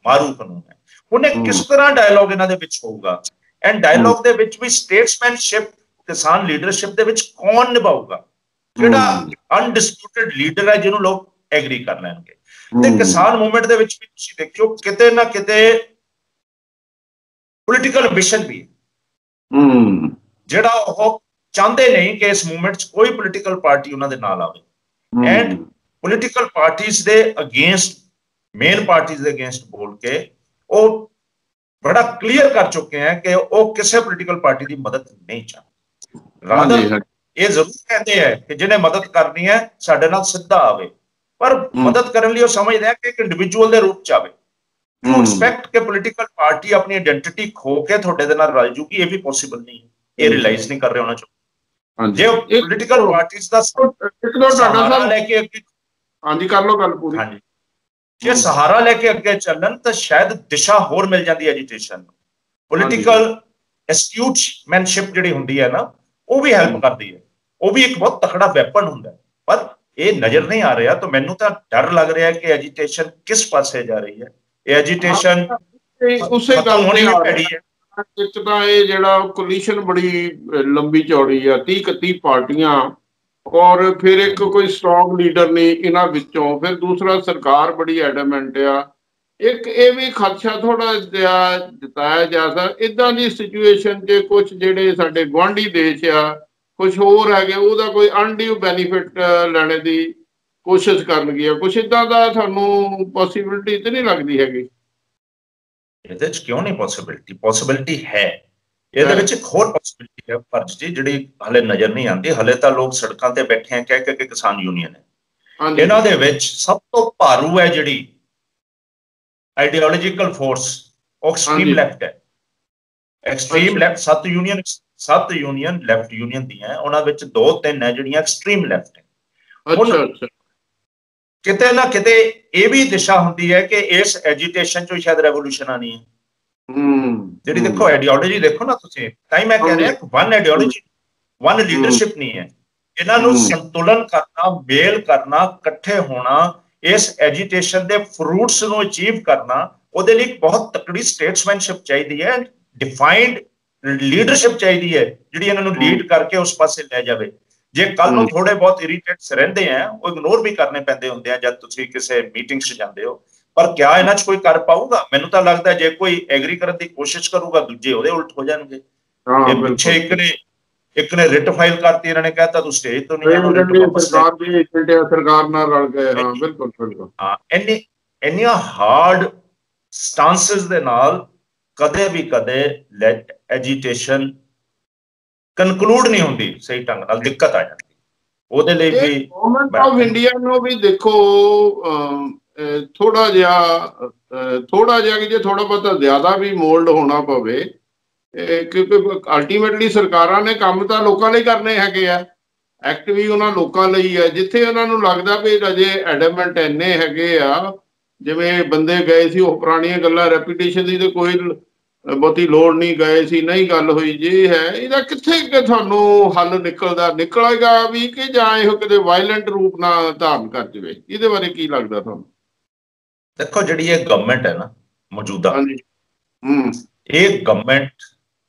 ਮਾਰੂ ਕਾਨੂੰਨ ਹੈ। ਹੁਣ ਇਹ ਕਿਸ ਤਰ੍ਹਾਂ ਡਾਇਲੋਗ ਇਹਨਾਂ ਦੇ ਵਿੱਚ ਹੋਊਗਾ? ਐਂਡ ਡਾਇਲੋਗ ਦੇ ਵਿੱਚ ਵੀ ਸਟੇਟਸਮੈਨਸ਼ਿਪ ਕਿਸਾਨ ਲੀਡਰਸ਼ਿਪ ਦੇ ਵਿੱਚ ਕੌਣ ਨਿਭਾਊਗਾ? ਜਿਹੜਾ ਅਨਡਿਸਪਿਊਟਡ ਲੀਡਰ ਹੈ ਜਿਹਨੂੰ ਲੋਕ ਐਗਰੀ ਕਰ ਲੈਣਗੇ। ਤੇ ਕਿਸਾਨ ਮੂਵਮੈਂਟ ਦੇ ਵਿੱਚ ਵੀ ਤੁਸੀਂ ਦੇਖਿਓ ਕਿਤੇ ਨਾ ਕਿਤੇ ਪੋਲੀਟੀਕਲ ਐਂਬੀਸ਼ਨ ਵੀ ਜਿਹੜਾ ਉਹ ਚਾਹੁੰਦੇ ਨਹੀਂ ਕਿ ਇਸ ਮੂਵਮੈਂਟ 'ਚ ਕੋਈ ਪੋਲੀਟੀਕਲ ਪਾਰਟੀ ਉਹਨਾਂ ਦੇ ਨਾਲ ਆਵੇ। ਐਂਡ ਪੋਲੀਟੀਕਲ ਪਾਰਟੀਜ਼ ਦੇ ਅਗੇਂਸਟ, ਮੇਨ ਪਾਰਟੀਜ਼ ਦੇ ਅਗੇਂਸਟ ਬੋਲ ਕੇ ਉਹ ਬੜਾ ਕਲੀਅਰ ਕਰ ਚੁੱਕੇ ਹੈ ਕਿ ਉਹ ਕਿਸੇ ਪੋਲੀਟੀਕਲ ਪਾਰਟੀ ਦੀ ਮਦਦ ਨਹੀਂ ਚਾਹੁੰਦੇ। ਰਾਦਰ ਇਹ ਜ਼ਰੂਰ ਕਹਿੰਦੇ ਹੈ ਕਿ ਜਿਹਨੇ ਮਦਦ ਕਰਨੀ ਹੈ ਸਾਡੇ ਨਾਲ ਸਿੱਧਾ ਆਵੇ, ਪਰ ਮਦਦ ਕਰਨ ਲਈ ਉਹ ਸਮਝਦੇ ਆ ਕਿ ਇੱਕ ਇੰਡੀਵਿਜੂਅਲ ਦੇ ਰੂਪ ਚ ਆਵੇ। ਟੂ ਐਕਸਪੈਕਟ ਕਿ ਪੋਲੀਟੀਕਲ ਪਾਰਟੀ ਆਪਣੀ ਆਇਡੈਂਟੀਟੀ ਖੋ ਕੇ ਤੁਹਾਡੇ ਦੇ ਨਾਲ ਰਲ ਜੂਗੀ, ਇਹ ਵੀ ਪੋਸੀਬਲ ਨਹੀਂ ਹੈ। ਇਹ ਰਿਅਲਾਈਜ਼ ਨਹੀਂ ਕਰ ਰਹੇ ਉਹਨਾਂ ਚੋਂ। ਜੇ ਪੋਲੀਟੀਕਲ ਪਾਰਟੀਜ਼ ਦਾ ਸਹਾਰਾ ਲੈ ਕੇ ਅੱਗੇ, ਹਾਂਜੀ ਕਰ ਲਓ ਗੱਲ ਪੂਰੀ, ਹਾਂਜੀ, ਜੇ ਸਹਾਰਾ ਲੈ ਕੇ ਅੱਗੇ ਚੱਲਣ ਤਾਂ ਸ਼ਾਇਦ ਦਿਸ਼ਾ ਹੋਰ ਮਿਲ ਜਾਂਦੀ ਐਜੀਟੇਸ਼ਨ ਨੂੰ। ਪੋਲੀਟੀਕਲ ਐਸਟਿਊਟਮੈਨਸ਼ਿਪ ਜਿਹੜੀ ਹੁੰਦੀ ਹੈ ਨਾ, ਉਹ ਵੀ ਹੈਲਪ ਕਰਦੀ ਹੈ। ਉਹ ਵੀ ਇੱਕ ਬਹੁਤ ਤਕੜਾ ਵੈਪਨ ਹੁੰਦਾ ਹੈ, ਪਰ ਇਹ ਨਜ਼ਰ ਨਹੀਂ ਆ ਰਿਹਾ। ਤਾਂ ਮੈਨੂੰ ਤਾਂ ਡਰ ਲੱਗ ਰਿਹਾ ਕਿ ਐਜੀਟੇਸ਼ਨ ਕਿਸ ਪਾਸੇ ਜਾ ਰਹੀ ਹੈ। ਇਹ ਐਜੀਟੇਸ਼ਨ ਉਸੇ ਗੱਲ ਹੋਣੀ ਵੀ ਪੈਣੀ ਹੈ। ਇੱਕ ਤਾਂ ਇਹ ਜਿਹੜਾ ਕੋਲੀਸ਼ਨ ਬੜੀ ਲੰਬੀ ਚੌੜੀ ਆ, 30-31 ਪਾਰਟੀਆਂ, ਔਰ ਫਿਰ ਇੱਕ ਕੋਈ ਸਟਰੋਂਗ ਲੀਡਰ ਨਹੀਂ ਇਹਨਾਂ ਵਿੱਚੋਂ। ਫਿਰ ਦੂਸਰਾ ਸਰਕਾਰ ਬੜੀ ਐਡਮੈਂਟ ਆ। ਇੱਕ ਇਹ ਵੀ ਖਦਸ਼ਾ ਥੋੜਾ ਜਿਹਾ ਜਤਾਇਆ ਜਾ ਸਕਦਾ ਇਦਾਂ ਦੀ ਸਿਚੁਏਸ਼ਨ 'ਚ ਕੁਛ ਜਿਹੜੇ ਸਾਡੇ ਗੁਆਂਢੀ ਦੇਸ਼ ਆ, ਕੁਛ ਹੋਰ ਹੈਗੇ, ਉਹਦਾ ਕੋਈ ਅਨਡਿਊ ਬੈਨੀਫਿਟ ਲੈਣੇ ਦੀ ਕੋਸ਼ਿਸ਼ ਕਰਨਗੇ। ਕੁਛ ਇਦਾਂ ਦਾ ਤੁਹਾਨੂੰ ਪੋਸੀਬਿਲਿਟੀ ਤੇ ਨਹੀਂ ਲੱਗਦੀ ਹੈਗੀ? ਇਹਦੇ ਚ ਕਿਉਂ ਨਹੀਂ ਪੋਸੀਬਿਲਿਟੀ? ਪੋਸੀਬਿਲਿਟੀ ਹੈ। ਇਹਦੇ ਵਿੱਚ ਇੱਕ ਹੋਰ ਪੋਸੀਬਿਲਿਟੀ ਹੈ ਫਰਜ਼ ਜੀ, ਜਿਹੜੀ ਹਲੇ ਨਜ਼ਰ ਨਹੀਂ ਆਉਂਦੀ। ਹਲੇ ਤਾਂ ਲੋਕ ਸੜਕਾਂ ਤੇ ਬੈਠੇ ਆ ਕਹਿ ਕੇ ਕਿਸਾਨ ਯੂਨੀਅਨ ਹੈ। ਇਹਨਾਂ ਦੇ ਵਿੱਚ ਸਭ ਤੋਂ ਭਾਰੂ ਹੈ ਜਿਹੜੀ ਆਈਡੀਓਲੋਜੀਕਲ ਫੋਰਸ, ਉਹ ਐਕਸਟ੍ਰੀਮ ਲੈਫਟ ਹੈ। Extreme left 7 union left union ਦੀਆਂ, ਉਹਨਾਂ ਵਿੱਚ 2-3 ਹੈ ਜਿਹੜੀਆਂ ਐਕਸਟ੍ਰੀਮ ਲੈਫਟ ਹੈ। ਕਿਤੇ ਨਾ ਕਿਤੇ ਇਹ ਵੀ ਦਿਸ਼ਾ ਹੁੰਦੀ ਹੈ ਕਿ ਇਸ ਐਜੀਟੇਸ਼ਨ ਚੋਂ ਸ਼ਾਇਦ ਰੈਵੋਲੂਸ਼ਨ ਆਣੀ ਹੈ। ਜਿਹੜੀ ਦੇਖੋ ਆਈਡੀਓਲੋਜੀ ਦੇਖੋ ਨਾ ਤੁਸੀਂ, ਤਾਂ ਹੀ ਮੈਂ ਕਹਿ ਰਿਹਾ ਵਨ ਆਈਡੀਓਲੋਜੀ, ਵਨ ਲੀਡਰਸ਼ਿਪ ਨਹੀਂ ਹੈ। ਇਹਨਾਂ ਨੂੰ ਸੰਤੁਲਨ ਕਰਨਾ, ਮੇਲ ਕਰਨਾ, ਇਕੱਠੇ ਹੋਣਾ, ਇਸ ਐਜੀਟੇਸ਼ਨ ਦੇ ਫਰੂਟਸ ਨੂੰ ਅਚੀਵ ਕਰਨਾ, ਉਹਦੇ ਲਈ ਬਹੁਤ ਤਕੜੀ ਸਟੇਟਸਮੈਨਸ਼ਿਪ ਚਾਹੀਦੀ ਹੈ, ਡਿਫਾਈਨਡ ਲੀਡਰਸ਼ਿਪ ਚਾਹੀਦੀ ਹੈ ਜਿਹੜੀ ਇਹਨਾਂ ਨੂੰ ਲੀਡ ਕਰਕੇ ਉਸ ਪਾਸੇ ਲੈ ਜਾਵੇ। ਜੇ ਕੱਲ ਨੂੰ ਥੋੜੇ ਬਹੁਤ ਇਰੀਟੇਟਸ ਰਹਿੰਦੇ ਆ, ਉਹ ਇਗਨੋਰ ਵੀ ਕਰਨੇ ਪੈਂਦੇ ਹੁੰਦੇ ਆ ਜਦ ਤੁਸੀਂ ਕਿਸੇ ਮੀਟਿੰਗ 'ਚ ਜਾਂਦੇ ਹੋ, ਪਰ ਕਿਆ ਇਹਨਾਂ 'ਚ ਕੋਈ ਕਰ ਪਾਊਗਾ? ਮੈਨੂੰ ਤਾਂ ਲੱਗਦਾ ਜੇ ਕੋਈ ਐਗਰੀ ਕਰਨ ਦੀ ਕੋਸ਼ਿਸ਼ ਕਰੂਗਾ, ਦੂਜੇ ਉਹਦੇ ਉਲਟ ਹੋ ਜਾਣਗੇ। ਇਹ ਪਿੱਛੇ ਇੱਕ ਨੇ ਰਿਟ ਫਾਈਲ ਕਰਤੀ, ਇਹਨਾਂ ਨੇ ਕਹਿਤਾ ਤੂੰ ਸਟੇਜ ਤੋਂ ਨਹੀਂ ਆਉਣਾ, ਸਰਕਾਰ ਨਾਲ ਰਲ ਗਏ। ਹਾਂ ਬਿਲਕੁਲ ਬਿਲਕੁਲ। ਹਾਂ, ਇੰਨੀਆਂ ਹਾਰਡ ਸਟਾਂਸਿਸ ਦੇ ਨਾਲ ਕਦੇ ਵੀ ਕਦੇ ਐਜੀਟੇਸ਼ਨ ਕਨਕਲੂਡ ਨਹੀਂ ਹੁੰਦੀ ਸਹੀ ਢੰਗ ਨਾਲ, ਦਿੱਕਤ ਆ ਜਾਂਦੀ। ਉਹਦੇ ਲਈ ਵੀ ਗਵਰਨਮੈਂਟ ਆਫ ਇੰਡੀਆ ਨੂੰ ਵੀ ਦੇਖੋ ਥੋੜਾ ਜਿਹਾ ਕਿ ਜੇ ਥੋੜਾ ਬਹੁਤਾ ਜ਼ਿਆਦਾ ਵੀ ਮੋਲਡ ਹੋਣਾ ਪਵੇ, ਕਿਉਂਕਿ ਅਲਟੀਮੇਟਲੀ ਸਰਕਾਰਾਂ ਨੇ ਕੰਮ ਤਾਂ ਲੋਕਾਂ ਲਈ ਕਰਨੇ ਹੈਗੇ ਆ, ਐਕਟ ਵੀ ਉਹਨਾਂ ਲੋਕਾਂ ਲਈ ਹੈ। ਜਿੱਥੇ ਉਹਨਾਂ ਨੂੰ ਲੱਗਦਾ ਵੀ ਅਜੇ ਐਡਮੈਂਟ ਇੰਨੇ ਹੈਗੇ ਆ, ਜਿਵੇਂ ਬੰਦੇ ਗਏ ਸੀ ਉਹ ਪੁਰਾਣੀਆਂ ਗੱਲਾਂ, ਰੈਪੂਟੇਸ਼ਨ ਦੀ ਤੇ ਕੋਈ ਬਹੁਤੀ ਲੋੜ ਨਹੀਂ, ਗਏ ਸੀ ਨਹੀਂ ਗੱਲ ਹੋਈ, ਜੇ ਹੈ ਇਹਦਾ ਕਿੱਥੇ ਤੁਹਾਨੂੰ ਹੱਲ ਨਿਕਲੇਗਾ ਵੀ, ਕਿ ਜਾਂ ਇਹੋ ਕਿਤੇ ਵਾਇਲੈਂਟ ਰੂਪ ਨਾਲ ਧਾਰਨ ਕਰ ਜਾਵੇ? ਇਹਦੇ ਬਾਰੇ ਕੀ ਲੱਗਦਾ ਤੁਹਾਨੂੰ? ਦੇਖੋ, ਜਿਹੜੀ ਇਹ ਗਵਰਨਮੈਂਟ ਹੈ ਨਾ ਮੌਜੂਦਾ, ਇਹ ਗਵਰਨਮੈਂਟ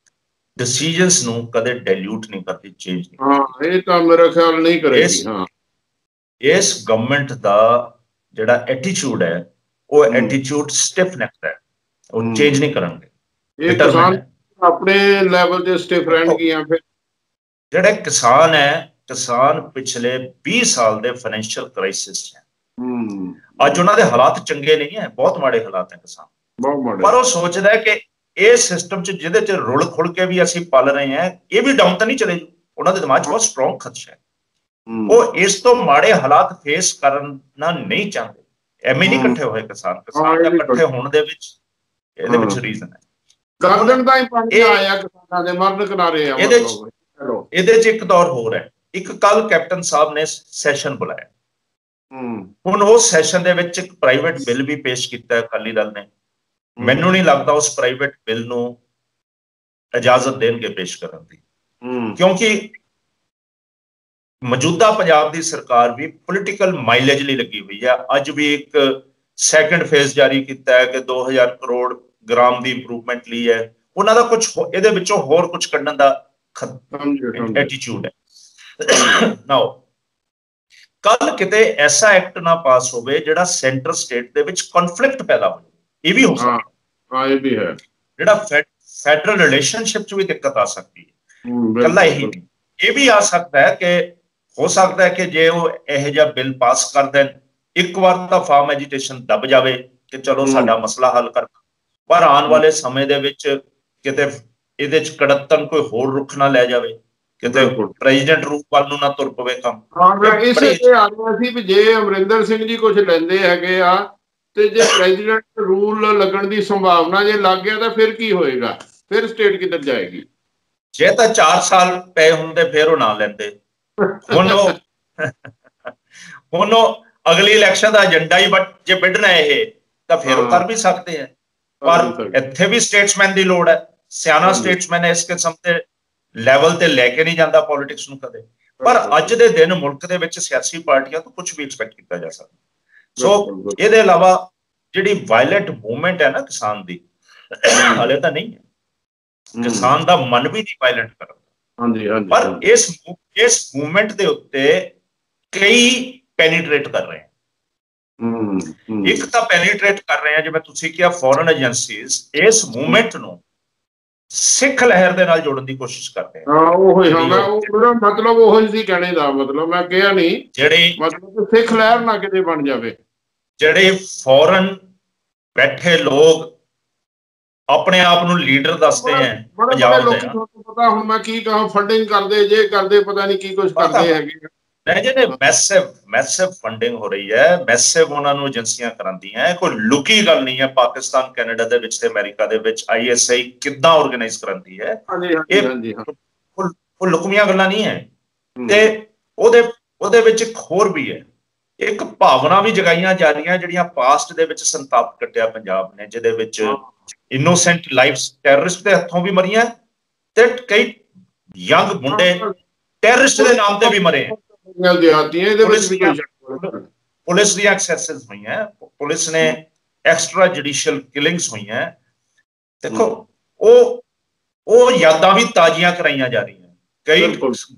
ਡਿਸੀਜਨਸ ਨੂੰ ਕਦੇ ਡਾਇਲੂਟ ਨਹੀਂ ਕਰਦੀ, ਚੇਂਜ ਨਹੀਂ। ਹਾਂ, ਇਹ ਤਾਂ ਮੇਰਾ ਖਿਆਲ ਨਹੀਂ ਕਰੇਗੀ। ਹਾਂ, ਇਸ ਗਵਰਨਮੈਂਟ ਦਾ ਜਿਹੜਾ ਐਟੀਟਿਊਡ ਹੈ, ਉਹ ਐਟੀਟਿਊਡ ਸਟਿਫ ਨੈਕ ਹੈ, ਉਹ ਚੇਂਜ ਨਹੀਂ ਕਰਨਗੇ। ਇਹ ਕਿਸਾਨ ਆਪਣੇ ਲੈਵਲ ਤੇ ਸਟਿਫ ਰਹਿਣਗੀਆਂ। ਫਿਰ ਜਿਹੜੇ ਕਿਸਾਨ ਹੈ, ਕਿਸਾਨ ਪਿਛਲੇ 20 ਸਾਲ ਦੇ ਫਾਈਨੈਂਸ਼ੀਅਲ ਕ੍ਰਾਈਸਿਸ ਚ ਹੈ। ਅੱਜ ਉਹਨਾਂ ਦੇ ਹਾਲਾਤ ਚੰਗੇ ਨਹੀਂ ਹੈ, ਬਹੁਤ ਮਾੜੇ ਹਾਲਾਤ ਹੈ ਕਿਸਾਨ, ਬਹੁਤ ਮਾੜੇ। ਪਰ ਉਹ ਸੋਚਦਾ ਹੈ ਕਿ ਇਹ ਸਿਸਟਮ ਚ ਜਿਹਦੇ ਚ ਰੁਲ ਖੁਲ ਕੇ ਵੀ ਅਸੀਂ ਪਲ ਰਹੇ ਹਾਂ, ਇਹ ਵੀ ਡਾਊਨ ਤਾਂ ਨਹੀਂ ਚਲੇ ਜੂ। ਉਹਨਾਂ ਦੇ ਦਿਮਾਗ 'ਚ ਬਹੁਤ ਸਟਰੋਂਗ ਖਦਸ਼ਾ ਹੈ, ਉਹ ਇਸ ਤੋਂ ਮਾੜੇ ਹਾਲਾਤ ਫੇਸ ਕਰਨਾ ਨਹੀਂ ਚਾਹੁੰਦੇ। ਐਵੇਂ ਨਹੀਂ ਇਕੱਠੇ ਹੋਏ ਕਿਸਾਨ ਦਾ ਇਕੱਠੇ ਹੋਣ ਦੇ ਵਿੱਚ ਇਹਦੇ ਵਿੱਚ ਰੀਜ਼ਨ ਹੈ। ਗਰਦਨ ਦਾ ਹੀ ਪਾਣੀ ਆਇਆ ਕਿਸਾਨਾਂ ਦੇ, ਮਰਨ ਕਿਨਾਰੇ ਆ। ਇਹਦੇ ਚ ਇੱਕ ਦੌਰ ਹੋਰ ਹੈ। ਇੱਕ ਕੱਲ ਕੈਪਟਨ ਸਾਹਿਬ ਨੇ ਸੈਸ਼ਨ ਬੁਲਾਇਆ, ਹੁਣ ਉਸ ਸੈਸ਼ਨ ਦੇ ਵਿੱਚ ਇੱਕ ਪ੍ਰਾਈਵੇਟ ਬਿੱਲ ਵੀ ਪੇਸ਼ ਕੀਤਾ ਅਕਾਲੀ ਦਲ ਨੇ। ਮੈਨੂੰ ਨਹੀਂ ਲੱਗਦਾ ਉਸ ਪ੍ਰਾਈਵੇਟ ਬਿੱਲ ਨੂੰ ਇਜਾਜ਼ਤ ਦੇਣਗੇ ਪੇਸ਼ ਕਰਨ ਦੀ, ਕਿਉਂਕਿ ਮੌਜੂਦਾ ਪੰਜਾਬ ਦੀ ਸਰਕਾਰ ਵੀ ਪੋਲੀਟੀਕਲ ਮਾਈਲੇਜ ਲਈ ਲੱਗੀ ਹੋਈ ਹੈ। ਅੱਜ ਵੀ ਇੱਕ ਸੈਕੰਡ ਫੇਜ਼ ਜਾਰੀ ਕੀਤਾ ਹੈ ਕਿ 2000 ਕਰੋੜ ਗ੍ਰਾਮ ਦੀ ਇੰਪਰੂਵਮੈਂਟ ਲਈ ਹੈ। ਉਹਨਾਂ ਦਾ ਕੁਝ ਇਹਦੇ ਵਿੱਚੋਂ ਹੋਰ ਕੁਝ ਕੱਢਣ ਦਾ ਐਟੀਟਿਊਡ ਹੈ। ਨਾਓ ਕੱਲ ਕਿਤੇ ਐਸਾ ਐਕਟ ਨਾ ਪਾਸ ਹੋਵੇ ਜਿਹੜਾ ਸੈਂਟਰ ਸਟੇਟ ਦੇ ਵਿੱਚ ਕਨਫਲਿਕਟ ਪੈਦਾ ਹੋ ਜਾਵੇ, ਇਹ ਵੀ ਹੋ ਸਕਦਾ। ਹਾਂ, ਇਹ ਵੀ ਹੈ। ਜਿਹੜਾ ਫੈਡਰਲ ਰਿਲੇਸ਼ਨਸ਼ਿਪ ਚ ਵੀ ਦਿੱਕਤ ਆ ਸਕਦੀ ਹੈ। ਕੱਲਾ ਇਹੀ ਨਹੀਂ, ਇਹ ਵੀ ਆ ਸਕਦਾ ਹੈ ਕਿ ਹੋ ਸਕਦਾ ਹੈ ਕਿ ਜੇ ਉਹ ਇਹੋ ਜਿਹਾ ਬਿੱਲ ਪਾਸ ਕਰ ਦੇਣ, ਇੱਕ ਵਾਰ ਤਾਂ ਫਾਰਮ ਐਜੀਟੇਸ਼ਨ ਦਬ ਜਾਵੇ ਕਿ ਚਲੋ ਸਾਡਾ ਮਸਲਾ ਹੱਲ ਕਰ, ਪਰ ਆਉਣ ਵਾਲੇ ਸਮੇਂ ਦੇ ਵਿੱਚ ਕਿਤੇ ਇਹਦੇ ਚ ਕੜਤਨ ਕੋਈ ਹੋਰ ਰੁਖ ਨਾ ਲੈ ਜਾਵੇ, ਕਿਤੇ ਪ੍ਰੈਜ਼ੀਡੈਂਟ ਰੂਪ ਵੱਲ ਨੂੰ ਨਾ ਤੁਰ ਪਵੇ ਕੰਮ। ਇਸੇ ਤੇ ਆ ਰਿਹਾ ਸੀ ਵੀ ਜੇ ਅਮਰਿੰਦਰ ਸਿੰਘ ਜੀ ਕੁਝ ਲੈਂਦੇ ਹੈਗੇ ਆ, ਤੇ ਜੇ ਪ੍ਰੈਜ਼ੀਡੈਂਟ ਰੂਲ ਲੱਗਣ ਦੀ ਸੰਭਾਵਨਾ ਜੇ ਲੱਗ ਗਿਆ ਤਾਂ ਫਿਰ ਕੀ ਹੋਏਗਾ? ਫਿਰ ਸਟੇਟ ਕਿੱਧਰ ਜਾਏਗੀ? ਜੇ ਤਾਂ 4 ਸਾਲ ਪਏ ਹੁੰਦੇ ਫਿਰ ਉਹ ਨਾ ਲੈਂਦੇ। ਹੁਣ ਉਹ ਅਗਲੀ ਇਲੈਕਸ਼ਨ ਦਾ ਏਜੰਡਾ ਹੀ ਜੇ ਵਿੱਢਣਾ ਇਹ ਤਾਂ ਫਿਰ ਉਹ ਕਰ ਵੀ ਸਕਦੇ ਆ, ਪਰ ਇੱਥੇ ਵੀ ਸਟੇਟਸਮੈਨ ਦੀ ਲੋੜ ਹੈ। ਸਿਆਣਾ ਸਟੇਟਸਮੈਨ ਇਸ ਕਿਸਮ ਦੇ ਲੈਵਲ ਤੇ ਲੈ ਕੇ ਨਹੀਂ ਜਾਂਦਾ ਪੋਲਿਟਿਕਸ ਨੂੰ ਕਦੇ, ਪਰ ਅੱਜ ਦੇ ਦਿਨ ਮੁਲਕ ਦੇ ਵਿੱਚ ਸਿਆਸੀ ਪਾਰਟੀਆਂ ਤੋਂ ਕੁਝ ਵੀ ਐਕਸਪੈਕਟ ਕੀਤਾ ਜਾ ਸਕਦਾ। ਸੋ ਇਹਦੇ ਇਲਾਵਾ ਜਿਹੜੀ ਵਾਇਲੈਂਟ ਮੂਵਮੈਂਟ ਹੈ ਨਾ ਕਿਸਾਨ ਦੀ, ਹਾਲੇ ਤਾਂ ਨਹੀਂ ਹੈ। ਕਿਸਾਨ ਦਾ ਮਨ ਵੀ ਨਹੀਂ ਵਾਇਲੈਂਟ ਕਰਦਾ, ਪਰ ਇਸ ਮੂਵਮੈਂਟ ਦੇ ਉੱਤੇ ਕਈ ਪੈਨੀਟ੍ਰੇਟ ਕਰ ਰਹੇ ਹਨ। ਇੱਕ ਤਾਂ ਪੈਨੀਟ੍ਰੇਟ ਕਰ ਰਹੇ ਆ, ਜਿਵੇਂ ਤੁਸੀਂ ਕਿਹਾ, ਫੋਰਨ ਏਜੰਸੀਜ਼ ਇਸ ਮੂਵਮੈਂਟ ਨੂੰ ਸਿੱਖ ਲਹਿਰ ਦੇ ਨਾਲ ਜੋੜਨ ਦੀ ਕੋਸ਼ਿਸ਼ ਕਰਦੇ ਆ। ਮਤਲਬ ਉਹ ਸੀ ਕਹਿਣੇ ਦਾ ਮਤਲਬ, ਮੈਂ ਕਿਹਾ ਨਹੀਂ ਜਿਹੜੀ ਮਤਲਬ ਸਿੱਖ ਲਹਿਰ ਨਾ ਕਿਤੇ ਬਣ ਜਾਵੇ। ਜਿਹੜੇ ਫੋਰਨ ਬੈਠੇ ਲੋਕ ਆਪਣੇ ਆਪ ਨੂੰ ਲੀਡਰ ਦੱਸਦੇ ਆ ਪੰਜਾਬ ਦੇ, ਪਤਾ ਹੁਣ ਮੈਂ ਕੀ ਕਹਾਂ, ਫੰਡਿੰਗ ਕਰਦੇ, ਜੇ ਕਰਦੇ ਪਤਾ ਨਹੀਂ ਕੀ ਕੁਝ ਕਰਦੇ ਹੈਗੇ। ਜਿਹੜੇ ਮੈਸਿਵ ਫੰਡਿੰਗ ਹੋ ਰਹੀ ਹੈ, ਮੈਸਿਵ ਉਹਨਾਂ ਨੂੰ ਏਜੰਸੀਆਂ ਕਰਾਉਂਦੀਆਂ, ਕੋਈ ਲੁਕੀ ਗੱਲ ਨਹੀਂ ਹੈ। ਪਾਕਿਸਤਾਨ, ਕੈਨੇਡਾ ਦੇ ਵਿੱਚ ਤੇ ਅਮਰੀਕਾ ਦੇ ਵਿੱਚ ISI ਕਿੱਦਾਂ ਆਰਗੇਨਾਈਜ਼ ਕਰਾਉਂਦੀ ਹੈ, ਉਹ ਲੁਕਮੀਆਂ ਗੱਲਾਂ ਨਹੀਂ ਹੈ। ਤੇ ਉਹਦੇ ਵਿੱਚ ਇੱਕ ਹੋਰ ਵੀ ਹੈ, ਇੱਕ ਭਾਵਨਾ ਵੀ ਜਗਾਈਆਂ ਜਾ ਰਹੀਆਂ ਜਿਹੜੀਆਂ ਪਾਸਟ ਦੇ ਵਿੱਚ ਸੰਤਾਪ ਕੱਟਿਆ ਪੰਜਾਬ ਨੇ, ਜਿਹਦੇ ਵਿੱਚ ਇਨੋਸੈਂਟ ਲਾਈਫਸ ਟੈਰਰਿਸਟ ਦੇ ਹੱਥੋਂ ਵੀ ਮਰੀਆਂ ਤੇ ਕਈ ਯੰਗ ਮੁੰਡੇ ਟੈਰਰਿਸਟ ਦੇ ਨਾਮ ਤੇ ਵੀ ਮਰੇ ਹੈ। ਪੁਲਿਸ ਦੀਆਂ ਐਕਸੈਸਿਸ ਹੋਈਆਂ, ਪੁਲਿਸ ਨੇ ਐਕਸਟਰਾ ਜੁਡੀਸ਼ੀਅਲ ਕਿਲਿੰਗਸ ਹੋਈਆਂ। ਦੇਖੋ ਉਹ ਯਾਦਾਂ ਵੀ ਤਾਜ਼ੀਆਂ ਕਰਾਈਆਂ ਜਾ ਰਹੀਆਂ। ਕਈ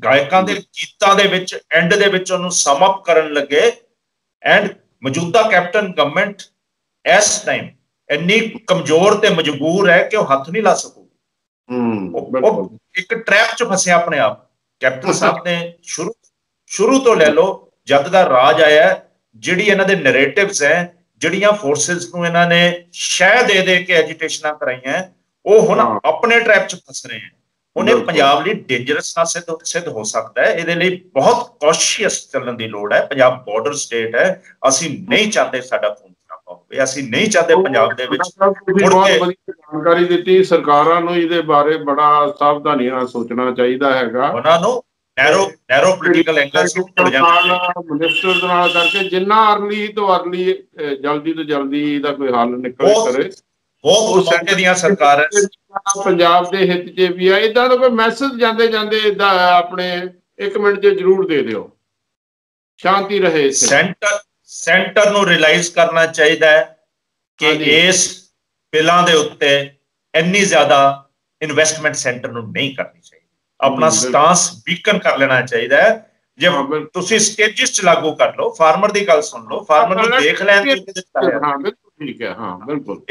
ਗਾਇਕਾਂ ਦੇ ਗੀਤਾਂ ਦੇ ਵਿੱਚ ਐਂਡ ਦੇ ਵਿੱਚ ਉਹਨੂੰ ਸਮ ਅਪ ਕਰਨ ਲੱਗੇ। ਐਂਡ ਮੌਜੂਦਾ ਕੈਪਟਨ ਗਵਰਨਮੈਂਟ ਇਸ ਟਾਈਮ ਇੰਨੀ ਕਮਜ਼ੋਰ ਤੇ ਮਜਬੂਰ ਹੈ ਕਿ ਉਹ ਹੱਥ ਨਹੀਂ ਲਾ ਸਕੂਗੀ। ਉਹ ਇੱਕ ਟ੍ਰੈਪ 'ਚ ਫਸਿਆ ਆਪਣੇ ਆਪ। ਕੈਪਟਨ ਸਾਹਿਬ ਨੇ ਸ਼ੁਰੂ ਤੋਂ ਲੈ ਲਓ ਜਦ ਦਾ ਰਾਜ ਆਇਆ, ਜਿਹੜੀ ਇਹਨਾਂ ਦੇ ਨੈਰੇਟਿਵਸ ਹੈ, ਜਿਹੜੀਆਂ ਫੋਰਸਿਸ ਨੂੰ ਇਹਨਾਂ ਨੇ ਸ਼ਹਿ ਦੇ ਕੇ ਐਜੀਟੇਸ਼ਨਾਂ ਕਰਾਈਆਂ, ਉਹ ਹੁਣ ਆਪਣੇ ਟ੍ਰੈਪ 'ਚ ਫਸ ਰਹੇ ਹਨ। ਹੁਣ ਇਹ ਪੰਜਾਬ ਲਈ ਡੇਂਜਰਸ ਨਾ ਸਿੱਧ ਹੋ ਸਕਦਾ ਹੈ। ਇਹਦੇ ਲਈ ਬਹੁਤ ਕੌਸ਼ੀਅਸ ਚੱਲਣ ਦੀ ਲੋੜ ਹੈ। ਪੰਜਾਬ ਬਾਰਡਰ ਸਟੇਟ ਹੈ। ਅਸੀਂ ਨਹੀਂ ਚਾਹਦੇ ਸਾਡਾ ਖੂਨ ਖਰਾਬਾ ਹੋਵੇ। ਅਸੀਂ ਨਹੀਂ ਚਾਹਦੇ ਪੰਜਾਬ ਦੇ ਵਿੱਚ ਜਾਣਕਾਰੀ ਦਿੱਤੀ। ਸਰਕਾਰਾਂ ਨੂੰ ਇਹਦੇ ਬਾਰੇ ਬੜਾ ਸਾਵਧਾਨੀ ਨਾਲ ਸੋਚਣਾ ਚਾਹੀਦਾ ਹੈਗਾ। ਉਹਨਾਂ ਨੂੰ ਨੈਰੋ ਪੋਲੀਟੀਕਲ ਐਂਗਲਸ ਨੂੰ ਮਿਨਿਸਟਰ ਦੇ ਨਾਲ ਕਰਕੇ ਜਿੰਨਾ ਅਰਲੀ ਤੋਂ ਅਰਲੀ ਜਲਦੀ ਤੋਂ ਜਲਦੀ ਇਹਦਾ ਕੋਈ ਹੱਲ ਨਿਕਲ ਕਰੇ। ਬਹੁਤ ਦੀਆਂ ਸਰਕਾਰਾਂ ਪੰਜਾਬ ਦੇ ਹਿੱਤ 'ਚ ਵੀ ਆ। ਏਦਾਂ ਦਾ ਕੋਈ ਮੈਸੇਜ ਜਾਂਦੇ ਏਦਾਂ ਆਪਣੇ 1 ਮਿੰਟ 'ਚ ਜ਼ਰੂਰ ਦੇ ਦਿਓ, ਸ਼ਾਂਤੀ ਰਹੇ। ਸੈਂਟਰ ਨੂੰ ਰਿਅਲਾਈਜ਼ ਕਰਨਾ ਚਾਹੀਦਾ ਹੈ ਕਿ ਇਸ ਬਿੱਲਾਂ ਦੇ ਉੱਤੇ ਇੰਨੀ ਜ਼ਿਆਦਾ ਇਨਵੈਸਟਮੈਂਟ ਸੈਂਟਰ ਨੂੰ ਨਹੀਂ ਕਰਨੀ ਚਾਹੀਦੀ। ਆਪਣਾ ਸਟਾਂਸ ਵੀਕਨ ਕਰ ਲੈਣਾ ਚਾਹੀਦਾ ਹੈ। ਜੇ ਤੁਸੀਂ ਸਟੇਜਿਸ 'ਚ ਲਾਗੂ ਕਰ ਲਓ, ਫਾਰਮਰ ਦੀ ਗੱਲ ਸੁਣ ਲਓ, ਫਾਰਮਰ ਨੂੰ ਦੇਖ ਲੈਣ। ਠੀਕ ਹੈ, ਹਾਂ ਬਿਲਕੁਲ।